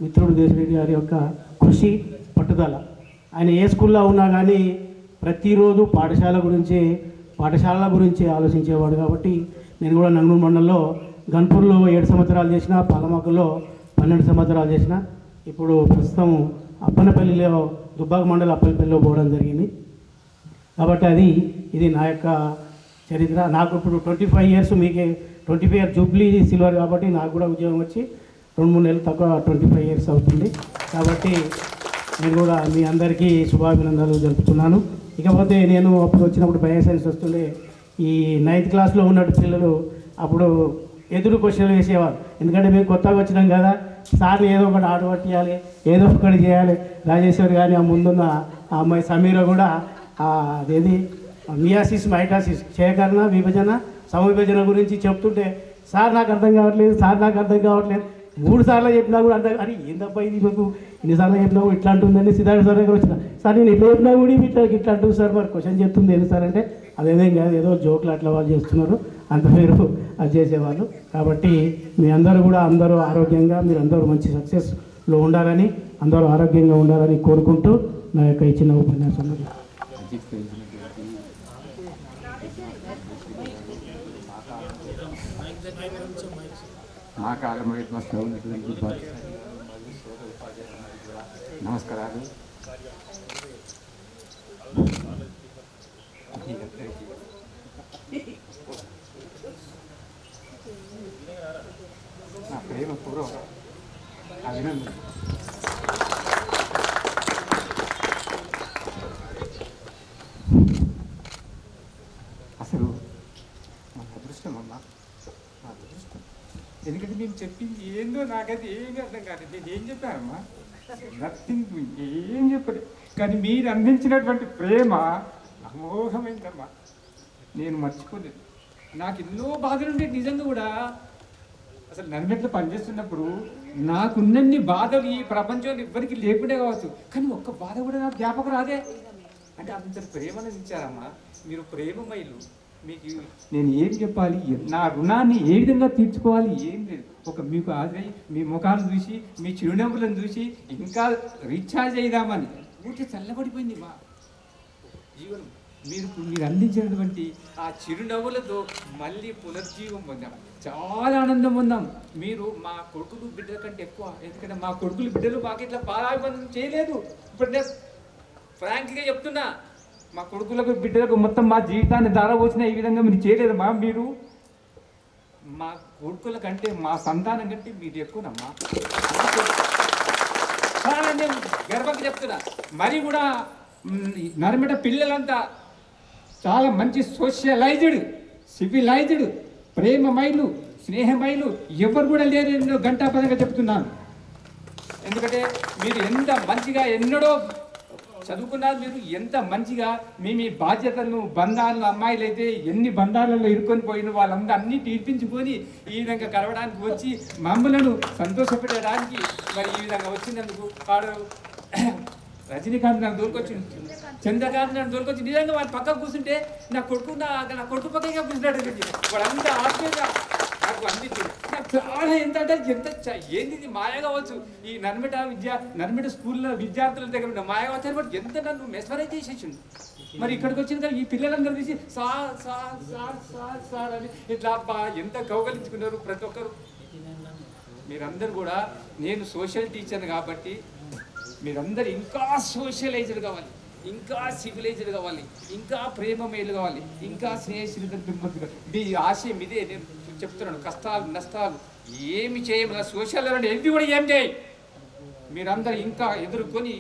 మిత్రుడు, దేశిరెడ్డి గారి యొక్క కృషి, పట్టుదల. ఆయన ఏ స్కూల్లో ఉన్నా కానీ ప్రతిరోజు పాఠశాల గురించి ఆలోచించేవాడు. కాబట్టి నేను కూడా నంగనూరు మండలంలో గన్పూర్లో 7 సంవత్సరాలు చేసిన, పాలమాకులో 12 సంవత్సరాలు చేసిన, ఇప్పుడు ప్రస్తుతం అప్పనపల్లిలో దుబ్బాక మండలం అప్పనపల్లిలో పోవడం జరిగింది. కాబట్టి ఇది నా యొక్క చరిత్ర. నాకు ఇప్పుడు 25 years, మీకే 25 years జూబ్లీ సిల్వర్ కాబట్టి నాకు కూడా ఉద్యోగం వచ్చి 2-3 నెలలు తక్కువ 25 years అవుతుంది. కాబట్టి నేను కూడా మీ అందరికీ శుభాభినందనలు జరుపుతున్నాను. ఇకపోతే నేను అప్పుడు వచ్చినప్పుడు బయోసైన్స్ వస్తుండే, ఈ 9th క్లాస్లో ఉన్నట్టు పిల్లలు అప్పుడు ఎదురు క్వశ్చన్లు వేసేవారు. ఎందుకంటే మేము కొత్తగా వచ్చినాం కదా, సార్ని ఏదో ఒకటి ఆట పట్టియాలి, ఏదో ఒకటి చేయాలి. రాజేశ్వరి కానీ ఆ ముందున్న ఆ అమ్మాయి సమీర కూడా అదేది మియాసిస్ మైటాసిస్ సేకరణ, విభజన, సమవిభజన గురించి చెప్తుంటే సార్ నాకు అర్థం కావట్లేదు 3 సార్లు చెప్పినా కూడా అర్థం, అని ఏందబ్బా ఇది మీకు ఇన్నిసార్లు చెప్పినా ఇట్లా అంటుందని సిద్ధార్థ సార్ దగ్గర వచ్చిన, సార్ నేను ఇట్లా చెప్పినా కూడా ఇట్లా అంటుంది సార్, మరి క్వశ్చన్ చెప్తుంది ఏంటి సార్ అంటే, అదేదేం కాదు, ఏదో జోకులు అట్లా వాళ్ళు చేస్తున్నారు, అంత పేరు అది చేసేవాళ్ళు. కాబట్టి మీ అందరూ కూడా ఆరోగ్యంగా, మీరు అందరూ మంచి సక్సెస్లో ఉండాలని, అందరూ ఆరోగ్యంగా ఉండాలని కోరుకుంటూ నా యొక్క ఇచ్చిన ఉపన్యాసం మా కాలమస్లో ఉన్నటువంటి నమస్కారాలు. నా ప్రేమ పూర్వ అభినందన. అసలు మా అదృష్టం అమ్మా, మా అదృష్టం. ఎందుకంటే నేను చెప్పింది ఏందో నాకైతే ఏమీ అర్థం కాదు. నేను ఏం చెప్పానమ్మా, నథింగ్, ఏం చెప్పలేదు. కానీ మీరు అందించినటువంటి ప్రేమ అమోఘమైందమ్మా, నేను మర్చిపోలేదు. నాకు ఎన్నో బాధలు ఉండేది నిజంగా కూడా. అసలు నన్మెట్లో పనిచేస్తున్నప్పుడు నాకున్నన్ని బాధలు ఈ ప్రపంచంలో ఎవ్వరికి లేకుండా కావచ్చు, కానీ ఒక్క బాధ కూడా నాకు జ్ఞాపకం రాదే. అంటే అంత ప్రేమను ఇచ్చారమ్మా మీరు, ప్రేమమయులు. మీకు నేను ఏం చెప్పాలి, నా రుణాన్ని ఏ విధంగా తీర్చుకోవాలి ఏం లేదు. మీకు హాజరై మీ ముఖాలను చూసి, మీ చిరునవ్వులను చూసి ఇంకా రీఛార్జ్ అయిదామని పూర్తి చల్లబడిపోయింది మా జీవనం. మీరు అందించినటువంటి ఆ చిరునవ్వులతో మళ్ళీ పునర్జీవం పొందాం, చాలా ఆనందం పొందాం. మీరు మా కొడుకులు బిడ్డల కంటే ఎక్కువ, ఎందుకంటే మా కొడుకులు బిడ్డలు మాకు ఇట్లా పాదాభివందనం చేయలేదు. ఇప్పుడు నేను ఫ్రాంక్గా చెప్తున్నా, మా కొడుకులకు బిడ్డలకు మొత్తం మా జీవితాన్ని దారపోసిన ఈ విధంగా మీరు చేయలేదు మా. మీరు మా కొడుకుల కంటే మా సంతానం కంటే మీరు ఎక్కువనమ్మా. నేను గర్వంగా చెప్తున్నా. మరి కూడా నర్మట పిల్లలంతా చాలా మంచి సోషలైజ్డ్, సివిలైజ్డ్, ప్రేమమైలు, స్నేహమైలు ఎవరు కూడా లేరు. నేను గంటాపదంగా చెప్తున్నాను. ఎందుకంటే మీరు ఎంత మంచిగా ఎన్నడో చదువుకున్నారు, మీరు ఎంత మంచిగా మీ బాధ్యతలను, బంధాలను, అమ్మాయిలు అయితే ఎన్ని బంధాలలో ఇరుకొని పోయిన వాళ్ళందరూ అన్నీ తీర్పించుకొని ఈ విధంగా కలవడానికి వచ్చి మమ్మలను సంతోషపెట్టడానికి మరి ఈ విధంగా వచ్చినందుకు వాడు రజనీకాంత్ నాకు దొరికొచ్చింది, చంద్రకాంత్ నాకు దొరికొచ్చి నిజంగా వాడి పక్కకు కూర్చుంటే నా కొడుకు పక్కగా కూర్చున్నాడు. వాడు అంత ఆత్మీయంగా నాకు అందించింది. నాకు చాలా ఎంత ఏంది మాయ కావచ్చు. ఈ నర్మట స్కూల్లో విద్యార్థుల దగ్గర ఉన్న మాయ కావచ్చు. బట్ ఎంత నన్ను మెస్మరైజ్ చేసేసింది. మరి ఇక్కడికి వచ్చిన కదా ఈ పిల్లలందరూ తీసి sir sir sir sir sir అని ఇట్లా ఎంత కౌగలించుకున్నారు ప్రతి ఒక్కరు. మీరందరూ కూడా, నేను సోషల్ టీచర్ కాబట్టి మీరందరూ ఇంకా సోషలైజ్డ్ కావాలి, ఇంకా సివిలైజ్డ్ కావాలి, ఇంకా ప్రేమమేలు కావాలి, ఇంకా స్నేహితులు. మీ ఆశయం ఇదే. నేను చెప్తున్నాను, కష్టాలు నష్టాలు ఏమి చేయము, సోషల్ ఎన్ని కూడా ఏం చేయి. మీరందరూ ఇంకా ఎదుర్కొని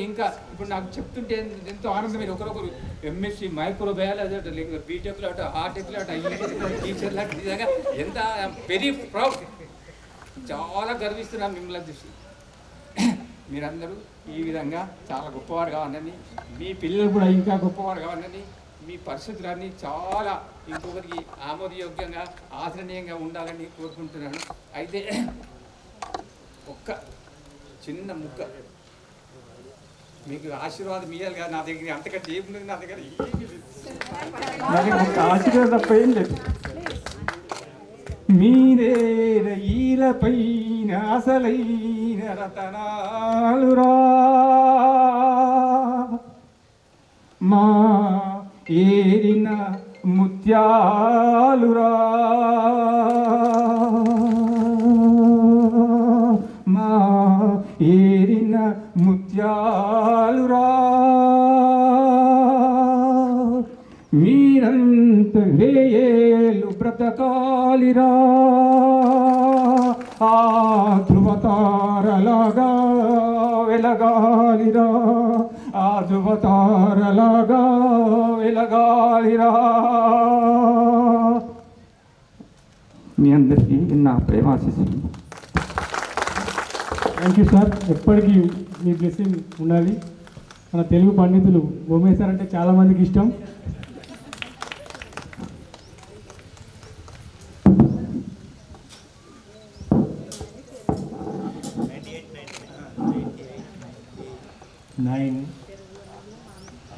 ఇంకా ఇప్పుడు నాకు చెప్తుంటే ఎంతో ఆనందమైన. ఒకరొకరు ఎంఎస్సి మైక్రోబయాలజీ అట, లేకపోతే బీటెక్లో అట, ఆర్టెక్లో అట, టీచర్లు అట, నిజంగా ఎంత వెరీ ప్రౌడ్. చాలా గర్విస్తున్నాను మిమ్మల్ని చూసి. మీరందరూ ఈ విధంగా చాలా గొప్పవారు కావాలని, మీ పిల్లలు కూడా ఇంకా గొప్పవారు కావాలని, మీ పరిస్థితులన్నీ చాలా ఇంకొకరికి ఆమోదయోగ్యంగా ఆదరణీయంగా ఉండాలని కోరుకుంటున్నాను. అయితే ఒక్క చిన్న ముక్క మీకు ఆశీర్వాదం ఇవ్వాలి కదా, నా దగ్గర అంతకంటే ఏమున్నది, నా దగ్గర ఏమి లేదు. ఒక ఆశీర్వాదం తప్ప ఏం లేదు. మీరే ఈలపైన అసలైన రతనాలురా, మా ఏరిన ముత్యాలురా, మా ఏరిన ముత్యాలురా, మీరంత వేయేలు బ్రతకాలిరా, ఆ ధృవతారలాగా వెలగాలిరా, ఆ ధృవతారలాగా వెలగాలిరా. మీ అందరికీ నా ప్రేమ ఆశీస్సులు. Thank you sir. ఎప్పటికీ మీ బ్లెస్సింగ్ ఉండాలి. మన తెలుగు పండితులు భూమేశ్ సార్ అంటే చాలామందికి ఇష్టం.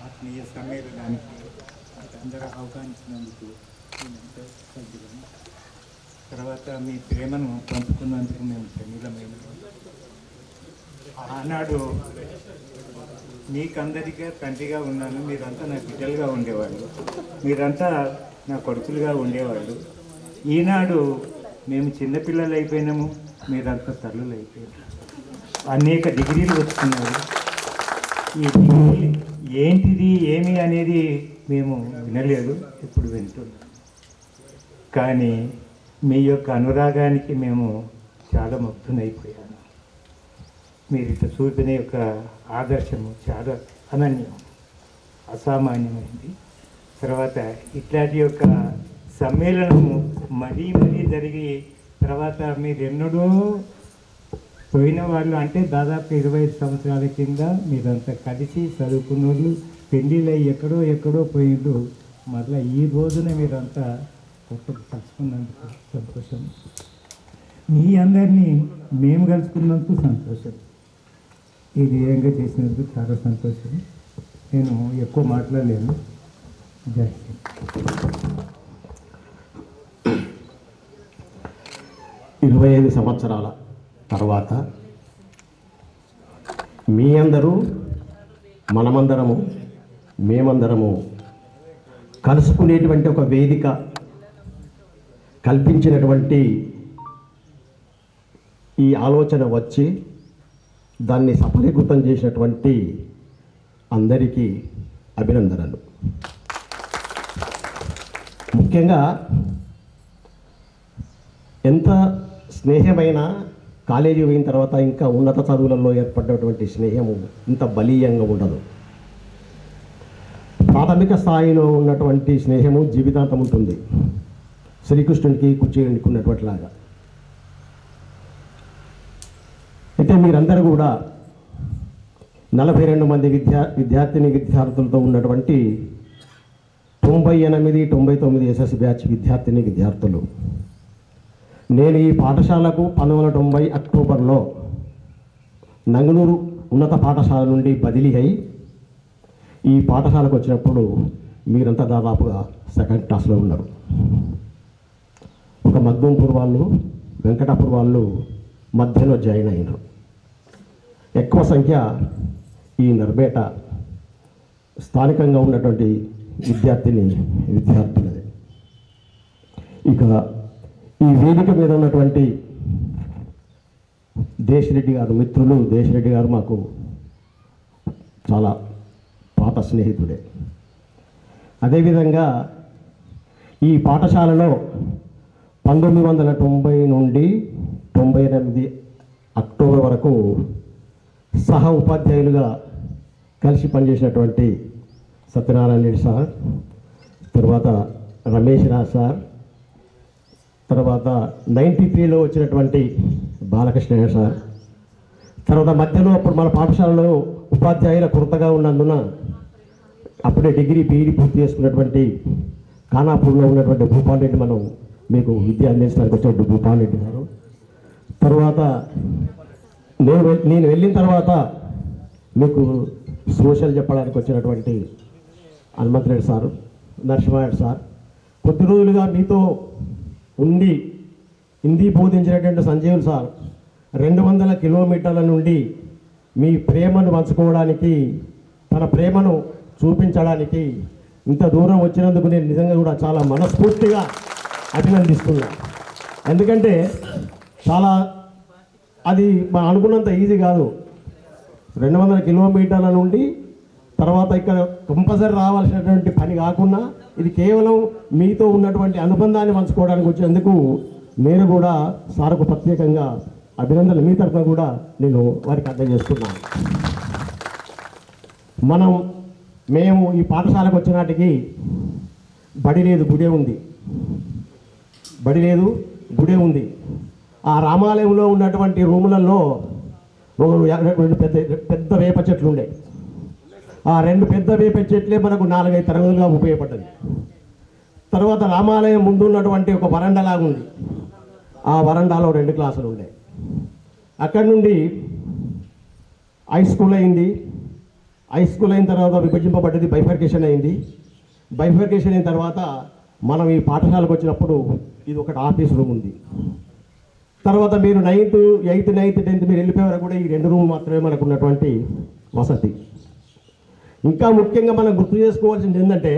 ఆత్మీయ సమ్మేళనానికి అందరూ ఆహ్వానించినందుకు తర్వాత మీ ప్రేమను పంచుకున్నందుకు మేము ధన్యులమైన. ఆనాడు మీకందరికీ తండ్రిగా ఉన్నాను, మీరంతా నా బిడ్డలుగా ఉండేవాళ్ళు, మీరంతా నా కొడుకులుగా ఉండేవాళ్ళు. ఈనాడు మేము చిన్నపిల్లలు అయిపోయినాము, మీరంతా తల్లులు అయిపోయారు. అనేక డిగ్రీలు వస్తున్నారు. ఈ డిగ్రీ ఏంటిది ఏమి అనేది మేము వినలేదు, ఇప్పుడు వింటున్నాం. కానీ మీ యొక్క అనురాగానికి మేము చాలా ముగ్ధునైపోయాను. మీరు ఇట్లా చూపిన యొక్క ఆదర్శము చాలా అనన్యం, అసామాన్యమైంది. తర్వాత ఇట్లాంటి యొక్క సమ్మేళనము మరీ జరిగి తర్వాత మీరు ఎన్నడూ పోయిన వాళ్ళు, అంటే దాదాపు 25 సంవత్సరాల కింద మీరంతా కలిసి చదువుకున్న వాళ్ళు పెళ్ళిళ్ళు ఎక్కడో పోయిండు. మరలా ఈ రోజున మీరంతా కొత్తగా కలుసుకున్నందుకు సంతోషం. మీ అందరినీ మేము కలుసుకున్నందుకు సంతోషం. ఈ విధంగా చేసినందుకు చాలా సంతోషం. నేను ఎక్కువ మాట్లాడలేను. జై హింద్. 25 సంవత్సరాల తర్వాత మీ అందరూ, మనమందరము, మేమందరము కలుసుకునేటువంటి ఒక వేదిక కల్పించినటువంటి ఈ ఆలోచన వచ్చి దాన్ని సఫలీకృతం చేసినటువంటి అందరికీ అభినందనలు. ముఖ్యంగా ఎంత స్నేహమైన కాలేజీ పోయిన తర్వాత ఇంకా ఉన్నత చదువులలో ఏర్పడినటువంటి స్నేహము ఇంత బలీయంగా ఉండదు. ప్రాథమిక స్థాయిలో ఉన్నటువంటి స్నేహము జీవితాంతం ఉంటుంది. శ్రీకృష్ణునికి కుచేలునికి ఉన్నటువంటి లాగా. అయితే మీరందరూ కూడా 42 మంది విద్యార్థులతో ఉన్నటువంటి 98, 99 ఎస్ఎస్ బ్యాచ్ విద్యార్థులు. నేను ఈ పాఠశాలకు 1990 అక్టోబర్లో నంగనూరు ఉన్నత పాఠశాల నుండి బదిలీ అయి ఈ పాఠశాలకు వచ్చినప్పుడు మీరంతా దాదాపుగా సెకండ్ క్లాస్లో ఉన్నారు. ఒక మగ్దుంపూర్ వాళ్ళు, వెంకటాపూర్ వాళ్ళు మధ్యలో జాయిన్ అయినారు. ఎక్కువ సంఖ్య ఈ నర్బేట స్థానికంగా ఉన్నటువంటి విద్యార్థులదే. ఇక ఈ వేదిక మీద ఉన్నటువంటి దేశిరెడ్డి గారు మిత్రులు, దేశిరెడ్డి గారు మాకు చాలా పాత స్నేహితుడే. అదేవిధంగా ఈ పాఠశాలలో 1990 నుండి 98 అక్టోబర్ వరకు సహ ఉపాధ్యాయులుగా కలిసి పనిచేసినటువంటి సత్యనారాయణ రెడ్డి సార్, తర్వాత రమేష్ రాజ్ సార్, తర్వాత 93లో వచ్చినటువంటి బాలకృష్ణ సార్, తర్వాత మధ్యలో అప్పుడు మన పాఠశాలలో ఉపాధ్యాయుల కొరతగా ఉన్నందున అప్పుడే డిగ్రీ బీఈడి పూర్తి చేసుకున్నటువంటి ఖానాపూర్లో ఉన్నటువంటి భూపాల్ రెడ్డి మనం మీకు విద్య అందించడానికి వచ్చినటువంటి భూపాల్ రెడ్డి గారు, తర్వాత నేను వెళ్ళిన తర్వాత మీకు సోషల్ చెప్పడానికి వచ్చినటువంటి హనుమంత్ రెడ్డి సారు, నరసింహారెడ్డి సార్, కొద్ది రోజులుగా మీతో ఉండి హిందీ బోధించినటువంటి సంజీవులు సార్ 200 కిలోమీటర్ల నుండి మీ ప్రేమను పంచుకోవడానికి, తన ప్రేమను చూపించడానికి ఇంత దూరం వచ్చినందుకు నేను నిజంగా కూడా చాలా మనస్ఫూర్తిగా అభినందిస్తున్నాను. ఎందుకంటే చాలా అది మా అనుకున్నంత ఈజీ కాదు. 200 కిలోమీటర్ల నుండి తర్వాత ఇక్కడ కంపల్సరీ రావాల్సినటువంటి పని కాకుండా ఇది కేవలం మీతో ఉన్నటువంటి అనుబంధాన్ని పంచుకోవడానికి వచ్చినందుకు నేను కూడా సార్కు ప్రత్యేకంగా అభినందనలు మీ తరఫున కూడా నేను వారికి అందజేస్తున్నాను. మేము ఈ పాఠశాలకు వచ్చిన నాటికి బడి లేదు, గుడే ఉంది. బడి లేదు, గుడే ఉంది. ఆ రామాలయంలో ఉన్నటువంటి రూములలో ఒక 2 పెద్ద వేప చెట్లు ఉండే. ఆ 2 పెద్ద వేప చెట్లే మనకు 4-5 తరగతులుగా ఉపయోగపడ్డది. తర్వాత రామాలయం ముందు ఉన్నటువంటి ఒక వరండాలాగా ఉంది. ఆ వరండాలో 2 క్లాసులు ఉండే. అక్కడి నుండి హై స్కూల్ అయింది. హై స్కూల్ అయిన తర్వాత విభజింపబడ్డది, బైఫర్కేషన్ అయింది. బైఫర్కేషన్ అయిన తర్వాత మనం ఈ పాఠశాలకు వచ్చినప్పుడు ఇది ఒకటి ఆఫీస్ రూమ్ ఉంది. తర్వాత మీరు 9th, 8th, 9th, 10th మీరు వెళ్ళిపోయే వరకు కూడా ఈ 2 రూమ్ మాత్రమే మనకు ఉన్నటువంటి వసతి. ఇంకా ముఖ్యంగా మనం గుర్తు చేసుకోవాల్సింది ఏంటంటే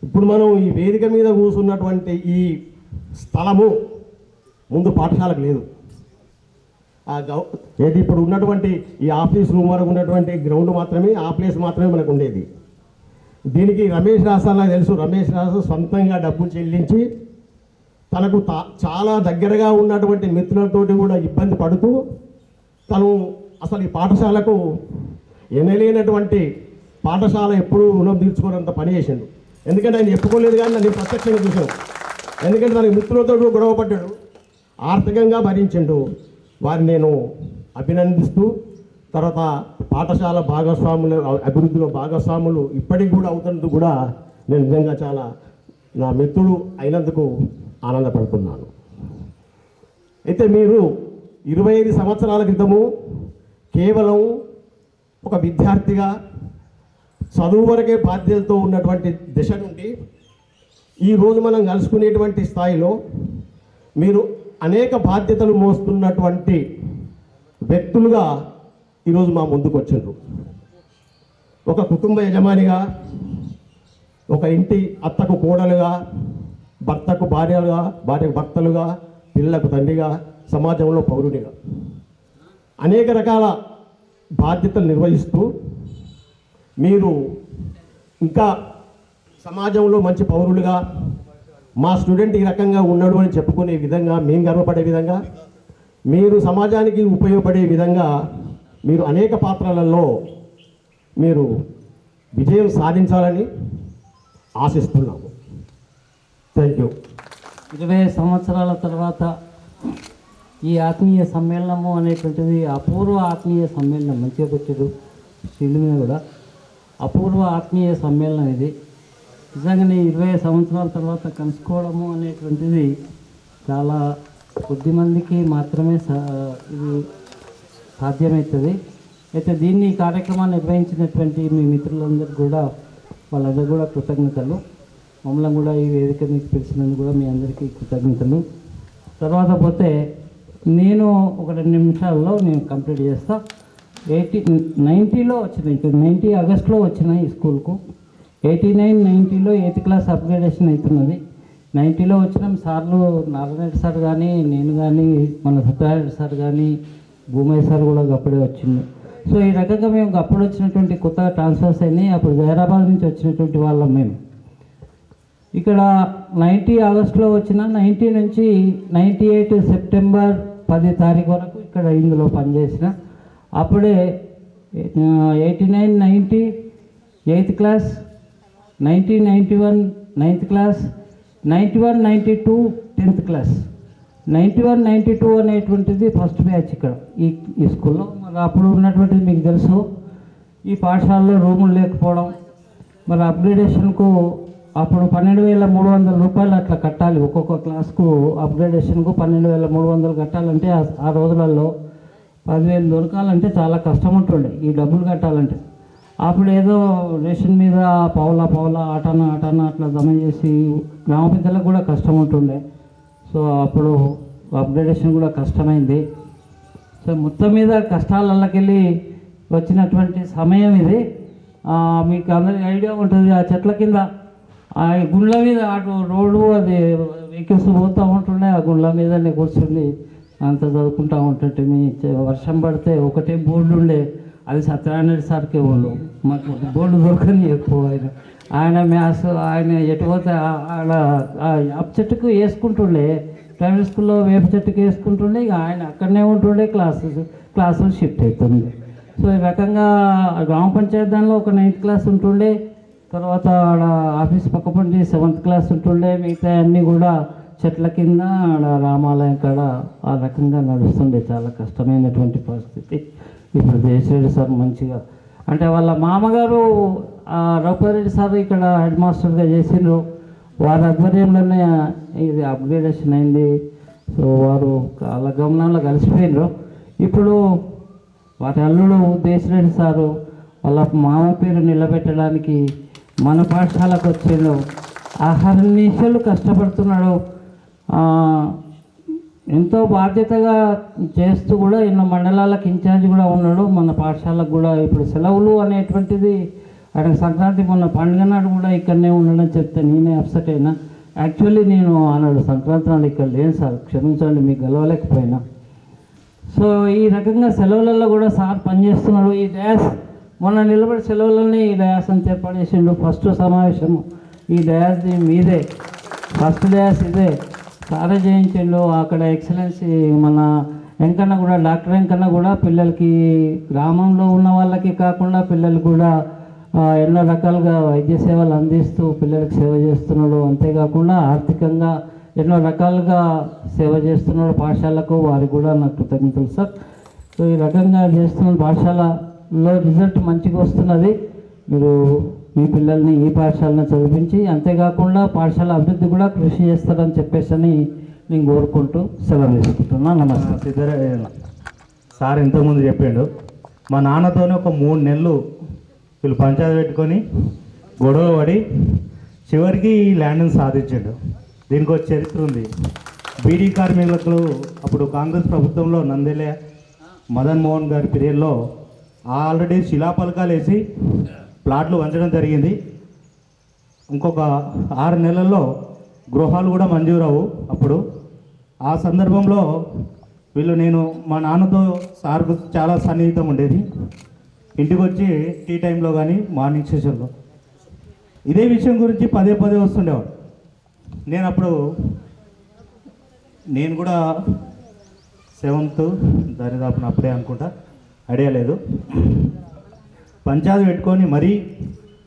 ఇప్పుడు మనం ఈ వేదిక మీద కూర్చున్నటువంటి ఈ స్థలము ముందు పాఠశాలకు లేదు. ఏది ఇప్పుడు ఉన్నటువంటి ఈ ఆఫీస్ రూమ్ వరకు ఉన్నటువంటి గ్రౌండ్ మాత్రమే, ఆ ప్లేస్ మాత్రమే మనకు ఉండేది. దీనికి రమేష్ రాజ్ నాకు తెలుసు. రమేష్ రాజు సొంతంగా డబ్బులు చెల్లించి తనకు చాలా దగ్గరగా ఉన్నటువంటి మిత్రులతోటి కూడా ఇబ్బంది పడుతూ తను అసలు ఈ పాఠశాలకు ఎనలేనటువంటి పాఠశాల ఎప్పుడూ రుణం తీర్చుకోనంత పని చేసిండు. ఎందుకంటే ఆయన చెప్పుకోలేదు కానీ నేను ప్రత్యక్షంగా చూశాను. ఎందుకంటే తన మిత్రులతో గొడవపడ్డాడు, ఆర్థికంగా భరించిండు. వారిని నేను అభినందిస్తూ తర్వాత పాఠశాల భాగస్వాములు, అభివృద్ధిలో భాగస్వాములు ఇప్పటికి కూడా అవుతున్నందుకు కూడా నేను నిజంగా చాలా నా మిత్రుడు అయినందుకు ఆనందపడుతున్నాను. అయితే మీరు 25 సంవత్సరాల క్రితము కేవలం ఒక విద్యార్థిగా చదువు వరకే బాధ్యతలతో ఉన్నటువంటి దశ నుండి ఈరోజు మనం కలుసుకునేటువంటి స్థాయిలో మీరు అనేక బాధ్యతలు మోస్తున్నటువంటి వ్యక్తులుగా ఈరోజు మా ముందుకు వచ్చిండ్రు. ఒక కుటుంబ యజమానిగా, ఒక ఇంటి అత్తకు కోడలుగా, భర్తకు భార్యలుగా, భార్యకు భర్తలుగా, పిల్లలకు తండ్రిగా, సమాజంలో పౌరునిగా అనేక రకాల బాధ్యతలు నిర్వహిస్తూ మీరు ఇంకా సమాజంలో మంచి పౌరులుగా మా స్టూడెంట్ ఈ రకంగా ఉన్నాడు అని చెప్పుకునే విధంగా, మేము గర్వపడే విధంగా, మీరు సమాజానికి ఉపయోగపడే విధంగా మీరు అనేక పాత్రలలో మీరు విజయం సాధించాలని ఆశిస్తున్నాము. Thank you. 20 సంవత్సరాల తర్వాత ఈ ఆత్మీయ సమ్మేళనము అనేటువంటిది అపూర్వ ఆత్మీయ సమ్మేళనం. మంచిగా పెట్టారు స్టీల్ మీద కూడా. అపూర్వ ఆత్మీయ సమ్మేళనం ఇది. నిజంగానే 20 సంవత్సరాల తర్వాత కలుసుకోవడము అనేటువంటిది చాలా కొద్ది మందికి మాత్రమే ఇది సాధ్యమవుతుంది. అయితే దీన్ని ఈ కార్యక్రమాన్ని నిర్వహించినటువంటి మీ మిత్రులందరికీ కూడా వాళ్ళందరూ కూడా కృతజ్ఞతలు. మమ్మల్ని కూడా ఈ వేదిక మీకు పిలిచినందుకు కూడా మీ అందరికీ కృతజ్ఞతలు. తర్వాత పోతే నేను ఒక 2 నిమిషాల్లో నేను కంప్లీట్ చేస్తా. 90లో వచ్చిన, ఇక్కడ 90 ఆగస్టులో వచ్చిన ఈ స్కూల్కు. 89, 90లో 8th క్లాస్ అప్గ్రేడేషన్ అవుతున్నది. 90లో వచ్చిన సార్లు నారాయణ సార్ కానీ, నేను కానీ, మన సత్యనారాయణ సార్ కానీ, భూమయ్య సార్ కూడా అప్పుడే వచ్చింది. సో ఈ రకంగా మేము అప్పుడు వచ్చినటువంటి కొత్తగా ట్రాన్స్ఫర్స్ అయినాయి. అప్పుడు జైరాబాద్ నుంచి వచ్చినటువంటి వాళ్ళం మేము. ఇక్కడ 90 ఆగస్టులో వచ్చిన, 90 నుంచి 98 సెప్టెంబర్ 10 తారీఖు వరకు ఇక్కడ ఇందులో పనిచేసిన. అప్పుడే 89, 90 8th class, 90, 91 9th class, 91, 92 10th class. 91, 92 అనేటువంటిది ఫస్ట్ బ్యాచ్ ఇక్కడ ఈ స్కూల్లో. మరి అప్పుడు ఉన్నటువంటిది మీకు తెలుసు, ఈ పాఠశాలలో రూములు లేకపోవడం, మరి అప్గ్రేడేషన్కు అప్పుడు 12,300 రూపాయలు అట్లా కట్టాలి. ఒక్కొక్క క్లాస్కు అప్గ్రేడేషన్కు 12,300 కట్టాలంటే ఆ రోజులలో 10,000 దొరకాలంటే చాలా కష్టం ఉంటుండే ఈ డబ్బులు కట్టాలంటే. అప్పుడు ఏదో రేషన్ మీద పావులా ఆటాన అట్లా జమ చేసి గ్రామ పెద్దలకు కూడా కష్టం ఉంటుండే. సో అప్పుడు అప్గ్రేడేషన్ కూడా కష్టమైంది. సో మొత్తం మీద కష్టాలకెళ్ళి వచ్చినటువంటి సమయం ఇది. మీకు అందరికి ఐడియా ఉంటుంది, ఆ చెట్ల కింద ఆ గుండ్ల మీద అటు రోడ్డు అది వెహికల్స్ పోతూ ఉంటుండే. ఆ గుండ్ల మీదనే కూర్చుండి అంత చదువుకుంటూ ఉంటుంటే వర్షం పడితే ఒకటే బోర్డు ఉండే, అది సత్యనారాయణ సార్కే ఉండు. మాకు బోర్డు దొరకని ఎక్కువ. ఆయన మ్యాథ్స్ ఆయన ఎటు పోతే ఆడ వేప చెట్టుకు వేసుకుంటుండే, ప్రైవేట్ స్కూల్లో వేప చెట్టుకు వేసుకుంటుండే. ఇక ఆయన అక్కడనే ఉంటుండే, క్లాసులు షిఫ్ట్ అవుతుండే. సో ఈ రకంగా గ్రామ పంచాయతీ దానిలో ఒక 9th క్లాస్ ఉంటుండే. తర్వాత ఆడ ఆఫీస్ పక్కపండి 7th క్లాస్ ఉంటుండే. మిగతా అన్నీ కూడా చెట్ల కింద ఆడ రామాలయం కాడ ఆ రకంగా నడుస్తుండే. చాలా కష్టమైనటువంటి పరిస్థితి. ఇప్పుడు దేశరెడ్డి సార్ మంచిగా, అంటే వాళ్ళ మామగారు రఘుపతిరెడ్డి సార్ ఇక్కడ హెడ్ మాస్టర్గా చేసిండ్రు. వారి ఆధ్వర్యంలోనే ఇది అప్గ్రేడేషన్ అయింది. సో వారు వాళ్ళ గమనంలో కలిసిపోయినారు. ఇప్పుడు వారి అల్లుడు దేశరెడ్డి సారు వాళ్ళ మామ పేరు నిలబెట్టడానికి మన పాఠశాలకు వచ్చిండు. అహర్నిశలు కష్టపడుతున్నాడు. ఎంతో బాధ్యతగా చేస్తూ కూడా ఎన్నో మండలాలకు ఇన్ఛార్జ్ కూడా ఉన్నాడు. మన పాఠశాలకు కూడా ఇప్పుడు సెలవులు అనేటువంటిది ఆయన సంక్రాంతి మొన్న పండుగ నాడు కూడా ఇక్కడనే ఉండడం చెప్తే నేనే అప్సెట్ అయినా. యాక్చువల్లీ నేను ఆనాడు సంక్రాంతి నాడు ఇక్కడ లేను సార్, క్షమించండి, మీకు గెలవలేకపోయినా. సో ఈ రకంగా సెలవులలో కూడా సార్ పనిచేస్తున్నాడు. ఈ డ్యాస్ మొన్న నిలబడి సెలవులని ఈ డ్యాస్ అని ఏర్పాటు చేసిండు. ఫస్ట్ సమావేశం ఈ డ్యాస్ మీదే, ఫస్ట్ డ్యాస్ ఇదే సారే చేయించిండు. అక్కడ ఎక్సలెన్సీ మన వెంకన్న కూడా, డాక్టర్ వెంకన్న కూడా పిల్లలకి గ్రామంలో ఉన్న వాళ్ళకి కాకుండా పిల్లలు కూడా ఎన్నో రకాలుగా వైద్య సేవలు అందిస్తూ పిల్లలకు సేవ చేస్తున్నాడు. అంతేకాకుండా ఆర్థికంగా ఎన్నో రకాలుగా సేవ చేస్తున్నాడు పాఠశాలకు. వారికి కూడా నాకు కృతజ్ఞతలు సార్. సో ఈ రకంగా చేస్తున్న పాఠశాలలో రిజల్ట్ మంచిగా వస్తున్నది. మీరు మీ పిల్లల్ని ఈ పాఠశాలను చదివించి అంతేకాకుండా పాఠశాల అభివృద్ధి కూడా కృషి చేస్తారని చెప్పేసి నేను కోరుకుంటూ సెలవు తీసుకుంటున్నాను. నమస్తే. సిద్ధరామయ్య సార్ ఇంతకుముందు చెప్పిండు, మా నాన్నతోనే ఒక 3 నెలలు వీళ్ళు పంచాయతీ పెట్టుకొని గొడవ పడి చివరికి ఈ ల్యాండ్ని సాధించాడు. దీనికి ఒక చరిత్ర ఉంది. బీడీ కార్మికులకు అప్పుడు కాంగ్రెస్ ప్రభుత్వంలో నందెలే మదన్ మోహన్ గారి పీరియడ్లో ఆల్రెడీ శిలాపలకాలు వేసి ప్లాట్లు వంచడం జరిగింది. ఇంకొక 6 నెలల్లో గృహాలు కూడా మంజూరవు. అప్పుడు ఆ సందర్భంలో నేను మా నాన్నతో సార్కు చాలా సన్నిహితం ఉండేది. ఇంటికి వచ్చి టీ టైంలో కానీ మార్నింగ్ సెషన్లో ఇదే విషయం గురించి పదే వస్తుండేవాడు. నేను కూడా 7th దరిదాపున అప్పుడే అనుకుంటా, ఐడియా లేదు. పంచాయతీ పెట్టుకొని మరీ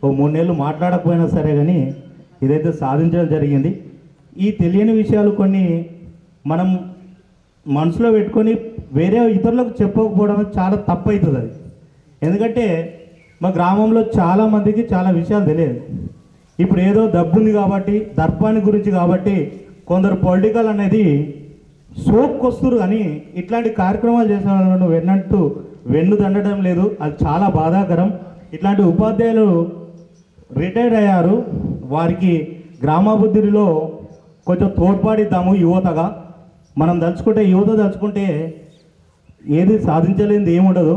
ఓ 3 నెలలు మాట్లాడకపోయినా సరే కానీ ఇదైతే సాధించడం జరిగింది. ఈ తెలియని విషయాలు కొన్ని మనం మనసులో పెట్టుకొని వేరే ఇతరులకు చెప్పకపోవడం చాలా తప్పు అవుతుంది. అది ఎందుకంటే మా గ్రామంలో చాలామందికి చాలా విషయాలు తెలియదు. ఇప్పుడు ఏదో డబ్బుంది కాబట్టి, దర్పాన్ని గురించి కాబట్టి కొందరు పొలిటికల్ అనేది సోక్కొస్తురు. కానీ ఇట్లాంటి కార్యక్రమాలు చేసిన వాళ్ళను వెన్ను దండడం లేదు. అది చాలా బాధాకరం. ఇట్లాంటి ఉపాధ్యాయులు రిటైర్ అయ్యారు. వారికి గ్రామాభివృద్ధిలో కొంచెం తోడ్పాడిద్దాము. యువత తలుచుకుంటే ఏది సాధించలేనిది ఏముండదు.